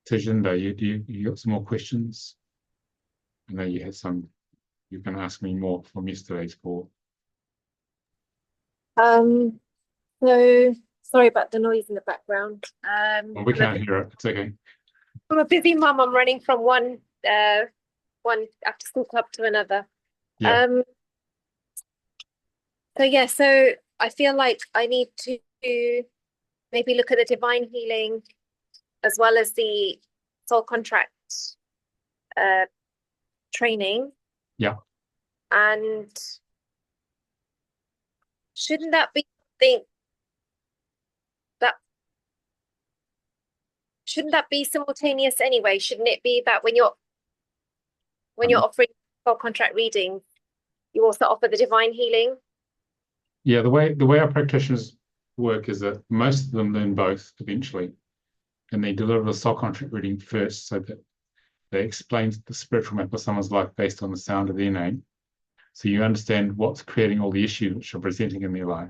Tejinda, you got some more questions? I know you had some. You can ask me more from yesterday's call. So sorry about the noise in the background. Well, we can't hear it. It's okay. I'm a busy mum. I'm running from one after school club to another. Yeah. So I feel like I need to maybe look at the divine healing as well as the soul contract training. Yeah. And shouldn't that be something that shouldn't that be simultaneous anyway? Shouldn't it be that when you're offering soul contract reading, you also offer the divine healing? Yeah, the way our practitioners work is that most of them learn both eventually, and they deliver the soul contract reading first, so that they explain the spiritual map of someone's life based on the sound of their name, so you understand what's creating all the issues which are presenting in their life.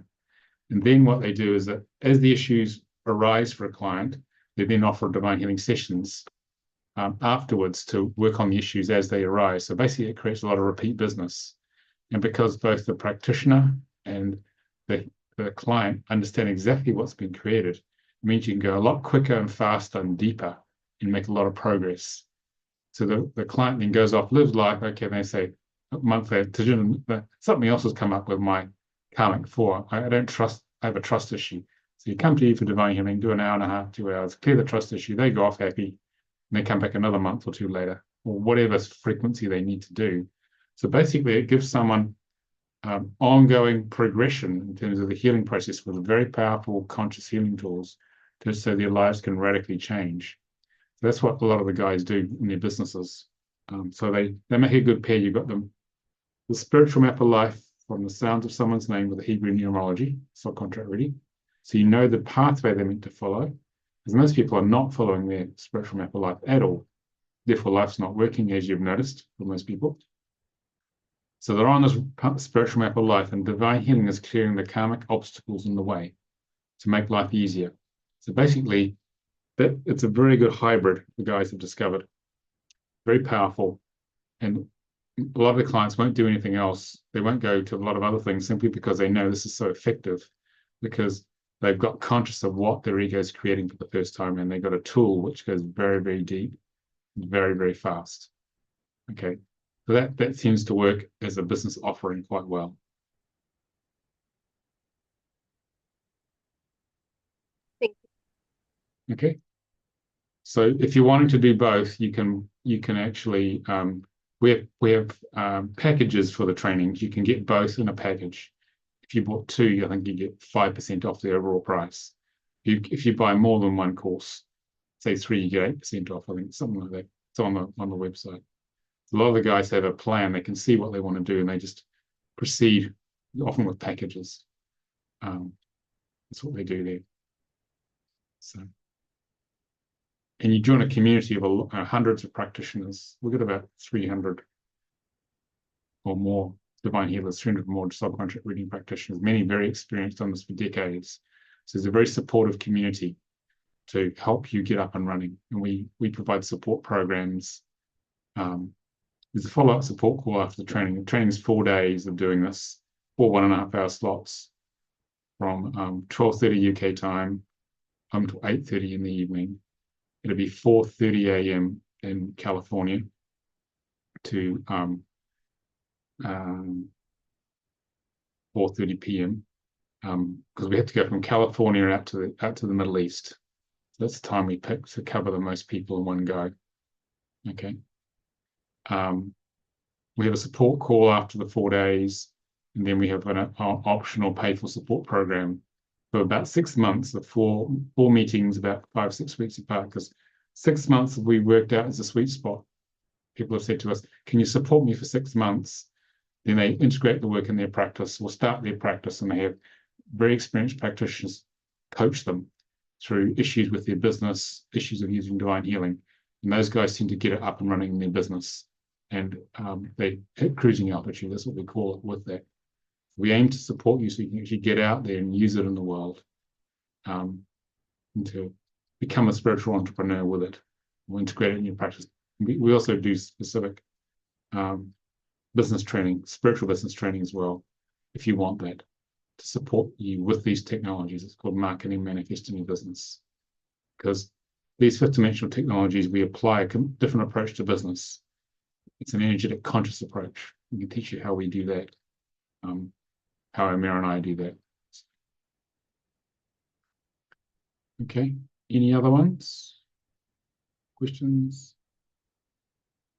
And then what they do is that as the issues arise for a client, they then offer divine healing sessions afterwards to work on the issues as they arise. So basically, it creates a lot of repeat business. And because both the practitioner and the client understand exactly what's been created, it means you can go a lot quicker and faster and deeper and make a lot of progress. So the client then goes off, lives life. Okay, they say a month later, something else has come up with my karmic 4. I don't trust, I have a trust issue. So you come to you for divine healing, do an hour and a half, 2 hours, clear the trust issue, they go off happy, and they come back another month or 2 later, or whatever frequency they need to do. So basically, it gives someone ongoing progression in terms of the healing process with very powerful conscious healing tools, just so their lives can radically change. So that's what a lot of the guys do in their businesses. So they make a good pair. You've got the spiritual map of life from the sound of someone's name with the Hebrew numerology, soul contract reading. So you know the pathway they're meant to follow, because most people are not following their spiritual map of life at all. Therefore, life's not working, as you've noticed for most people. So they're on this spiritual map of life, and divine healing is clearing the karmic obstacles in the way to make life easier. So basically, it's a very good hybrid the guys have discovered. Very powerful. And a lot of the clients won't do anything else. They won't go to a lot of other things simply because they know this is so effective, because they've got conscious of what their ego is creating for the first time, and they've got a tool which goes very, very deep, very, very fast. Okay. So that seems to work as a business offering quite well. Okay. So if you're wanting to do both, you can actually we have packages for the trainings. You can get both in a package. If you bought 2, I think you get 5% off the overall price. If you buy more than one course, say 3, you get 8% off. I think something like that. It's on the website. A lot of the guys have a plan. They can see what they want to do, and they just proceed, often with packages. That's what they do there. So, and you join a community of hundreds of practitioners. We've got about 300 or more divine healers, 300 more subcontract reading practitioners, many very experienced on this for decades. So it's a very supportive community to help you get up and running. And we provide support programs. There's a follow-up support call after the training. The training is 4 days of doing this, 4 1.5-hour slots from 12:30 UK time until 8:30 in the evening. It'll be 4:30 a.m. in California to 4:30 p.m. Because we have to go from California out to the Middle East. So that's the time we pick to cover the most people in one go. Okay. We have a support call after the 4 days, and then we have an optional paid-for support program for about 6 months, the four meetings about 5-6 weeks apart, because 6 months we worked out as a sweet spot. People have said to us, can you support me for 6 months? Then they integrate the work in their practice or start their practice, and they have very experienced practitioners coach them through issues with their business, issues of using divine healing. And those guys tend to get it up and running in their business. And they hit cruising altitude. That's what we call it with that. We aim to support you so you can actually get out there and use it in the world, and to become a spiritual entrepreneur with it. We'll integrate it in your practice. We also do specific business training, spiritual business training as well, if you want that, to support you with these technologies. It's called marketing, manifesting your business. Because these fifth dimensional technologies, we apply a different approach to business. It's an energetic conscious approach. We can teach you how we do that, how Amir and I do that. Okay, any other ones? Questions?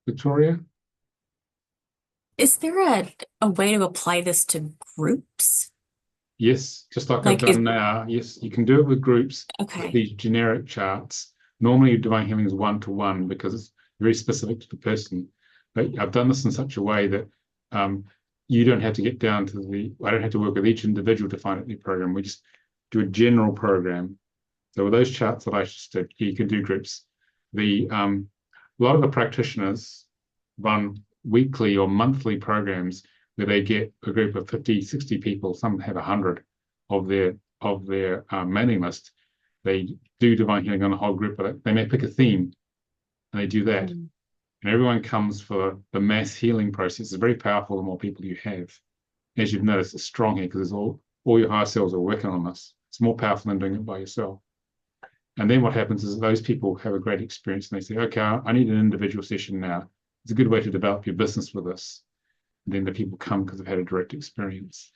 Victoria? Is there a way to apply this to groups? Yes, just like I've Like, done now. Yes, you can do it with groups, with okay. these generic charts. Normally, divine healing is one-to-one because it's very specific to the person. But I've done this in such a way that you don't have to get down to I don't have to work with each individual to find out their program. We just do a general program. So with those charts that I just did, you can do groups. A lot of the practitioners run weekly or monthly programs where they get a group of 50, 60 people. Some have 100 of their mailing list. They do divine healing on a whole group, but they may pick a theme and they do that. And everyone comes for the mass healing process. It's very powerful the more people you have. As you've noticed, it's strong here because all your higher selves are working on this. It's more powerful than doing it by yourself. And then what happens is those people have a great experience and they say, okay, I need an individual session now. It's a good way to develop your business with this. And then the people come because they've had a direct experience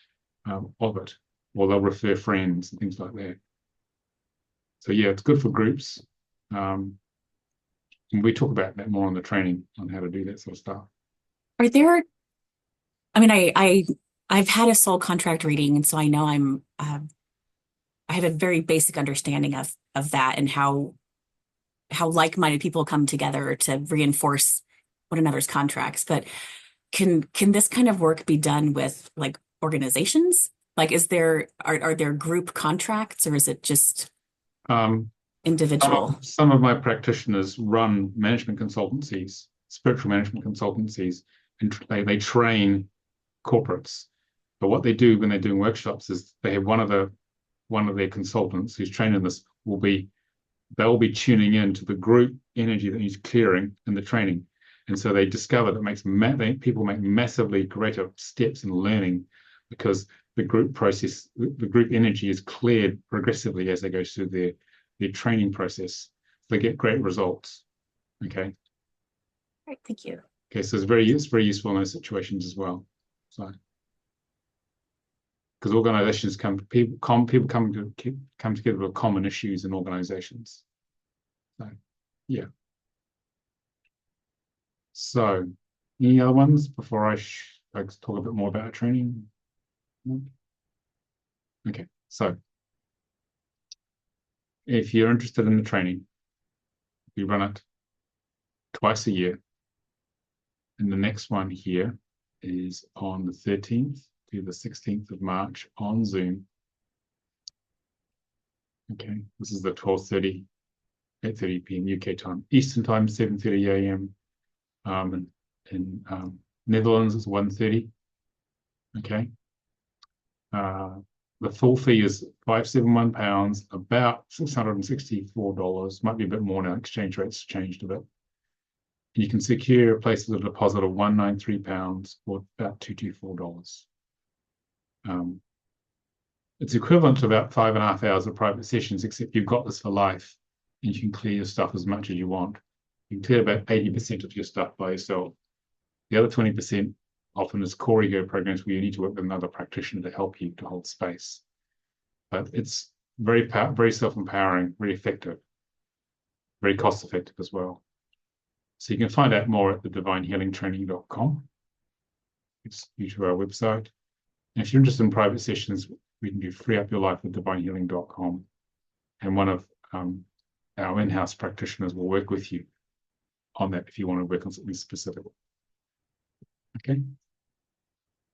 of it, or they'll refer friends and things like that. So yeah, it's good for groups. And we talk about that more on the training on how to do that sort of stuff. Are there, I mean, I've had a soul contract reading, and so I know I have a very basic understanding of that and how like-minded people come together to reinforce one another's contracts. But can this kind of work be done with like organizations? Like, are there group contracts, or is it just individual? Some of my practitioners run management consultancies, spiritual management consultancies, and they train corporates. But what they do when they're doing workshops is they have one of their consultants who's trained in this they'll be tuning in to the group energy that needs clearing in the training. And so they discover that people make massively greater steps in learning because the group process, the group energy is cleared progressively as they go through their training process. They get great results. Okay. Great, thank you. Okay, so it's very useful in those situations as well. So, because organizations people come together with common issues in organizations. So, yeah. So, any other ones before I talk a bit more about training? No? Okay, so if you're interested in the training, we run it twice a year. And the next one here is on the 13th to the 16th of March on Zoom. Okay, this is the 12:30, 8:30 p.m. UK time. Eastern time, 7:30 a.m. In Netherlands, it's 1:30. Okay. The full fee is £571, about $664. Might be a bit more now. Exchange rates changed a bit. You can secure a place with a deposit of £193 or about $224. It's equivalent to about 5.5 hours of private sessions, except you've got this for life and you can clear your stuff as much as you want. You can clear about 80% of your stuff by yourself. The other 20% often is core ego programs where you need to work with another practitioner to help you to hold space. But it's very self-empowering, very effective, very cost-effective as well. So you can find out more at the divinehealingtraining.com. It's due to our website. And if you're interested in private sessions, we can do Free Up Your Life at divinehealing.com. And one of our in-house practitioners will work with you on that if you want to work on something specific. Okay.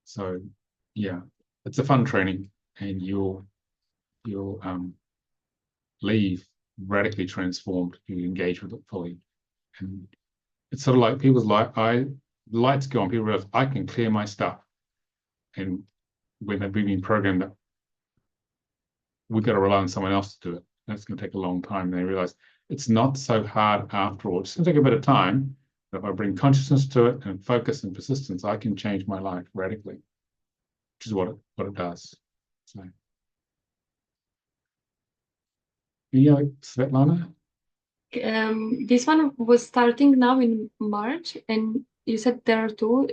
So yeah, it's a fun training and you'll leave radically transformed if you engage with it fully. And it's sort of like people's lights go on, people realize I can clear my stuff. And when they've been programmed that we've got to rely on someone else to do it. That's going to take a long time. And they realize it's not so hard after all. It's going to take a bit of time. But if I bring consciousness to it and focus and persistence, I can change my life radically, which is what it does. So, yeah, Svetlana? This one was starting now in March, and you said there are two.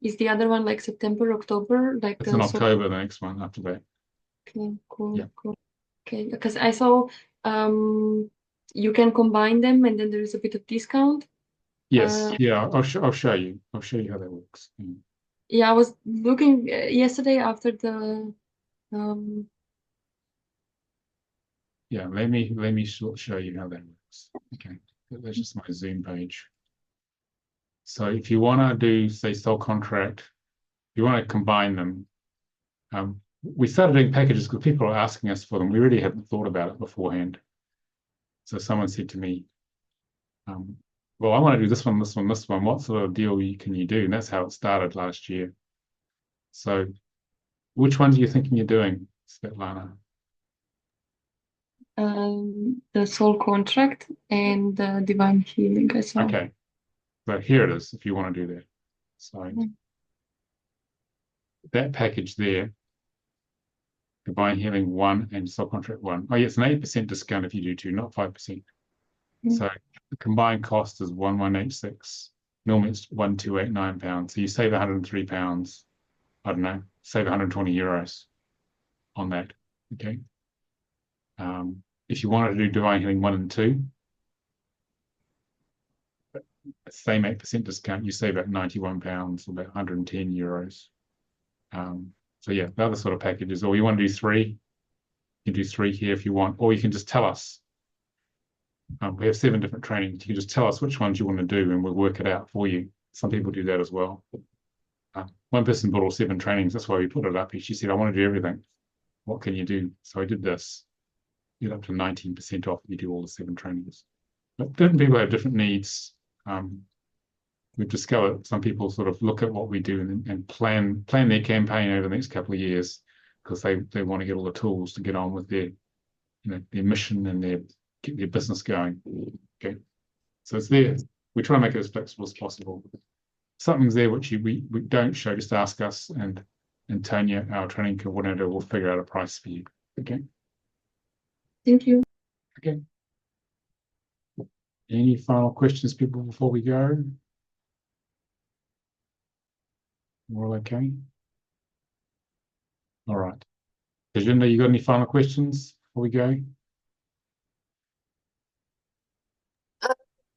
Is the other one like September, October? Like It's in so. October, the next one after that. Okay, cool, Yeah. cool. Okay, because I saw you can combine them, and then there is a bit of discount. Yes, yeah, I'll show you. I'll show you how that works. Yeah, I was looking yesterday after the Yeah, let me show you how that works. Okay, that's just my Zoom page. So if you want to do, say, soul contract, you want to combine them. We started doing packages because people are asking us for them. We really hadn't thought about it beforehand. So someone said to me, well, I want to do this one, this one, this one. What sort of deal can you do? And that's how it started last year. So which ones are you thinking you're doing, Svetlana? the soul contract and the divine healing I saw. Okay, so here it is if you want to do that. So that package there, Divine Healing 1 and Soul Contract 1. Oh, yeah, it's an 8% discount if you do two, not 5%. So the combined cost is 1186. Normally it's 1289 pounds. So you save 103 pounds. I don't know, save 120 euros on that. Okay. If you wanted to do Divine Healing 1 and 2, same 8% discount, you save about 91 pounds, about 110 euros. So yeah, the other sort of packages, or you want to do 3, you can do 3 here if you want, or you can just tell us. We have 7 different trainings. You can just tell us which ones you want to do and we'll work it out for you. Some people do that as well. One person bought all 7 trainings. That's why we put it up. She said, I want to do everything. What can you do? So I did this. You get up to 19% off if you do all the 7 trainings. But different people have different needs. We've discovered some people sort of look at what we do and plan their campaign over the next couple of years because they want to get all the tools to get on with their mission and get their business going. Okay, so it's there. We try to make it as flexible as possible. Something's there which we don't show. Just ask us, and Tanya, our training coordinator, will figure out a price for you. Okay. Thank you. Okay. Any final questions, people, before we go? We're all okay? All right. Tajinda, you got any final questions before we go?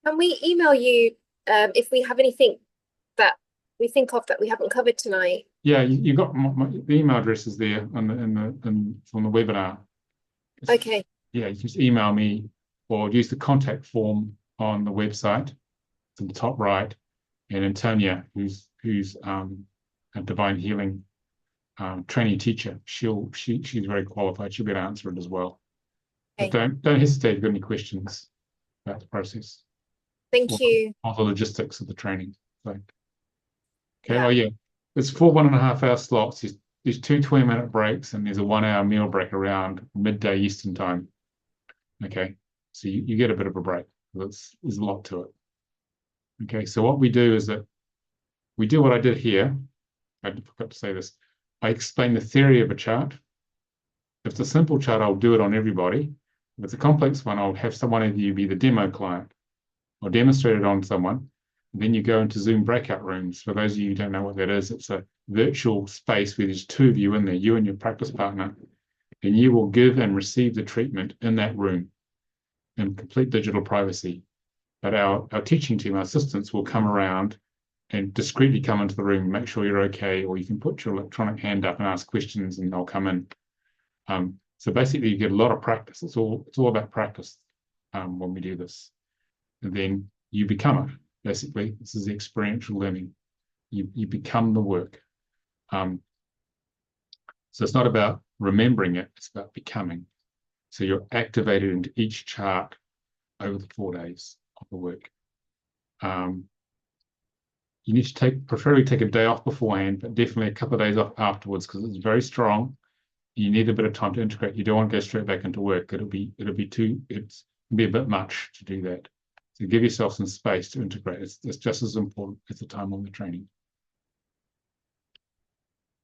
Can we email you if we have anything that we think of that we haven't covered tonight? Yeah, you got the email address is there from the webinar. Okay. Yeah, you just email me or use the contact form on the website to the top right, and Antonia, who's a divine healing training teacher, she's very qualified. She'll be able to answer it as well. Okay. But don't hesitate if you've got any questions about the process. Thank you. Or the logistics of the training. So, okay. Yeah. Oh yeah, there's 4 1.5-hour slots. There's 2 20-minute breaks, and there's a 1-hour meal break around midday Eastern time. Okay, so you get a bit of a break. There's a lot to it. Okay, so what we do is that we do what I did here. I forgot to say this. I explain the theory of a chart. If it's a simple chart, I'll do it on everybody. If it's a complex one, I'll have someone of you be the demo client. I'll demonstrate it on someone. Then you go into Zoom breakout rooms. For those of you who don't know what that is, it's a virtual space where there's 2 of you in there, you and your practice partner, and you will give and receive the treatment in that room in complete digital privacy. But our teaching team, our assistants, will come around and discreetly come into the room, make sure you're okay, or you can put your electronic hand up and ask questions and they'll come in. So basically you get a lot of practice. It's all about practice when we do this. And then you become it. Basically, this is experiential learning. You become the work. So it's not about remembering it, it's about becoming. So you're activated into each chart over the 4 days of the work. You need to preferably take a day off beforehand, but definitely a couple of days off afterwards because it's very strong. You need a bit of time to integrate. You don't want to go straight back into work. It'll be a bit much to do that. So give yourself some space to integrate. It's just as important as the time on the training.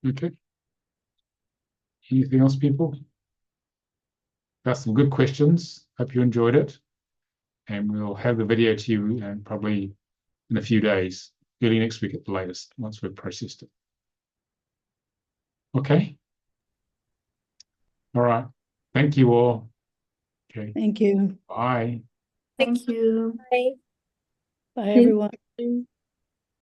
Okay. Anything else, people? Got some good questions. Hope you enjoyed it. and we'll have the video to you and probably in a few days, early next week at the latest, once we've processed it. Okay. All right. Thank you all. Okay. Thank you. Bye. Thank you. Bye. Bye, everyone. you.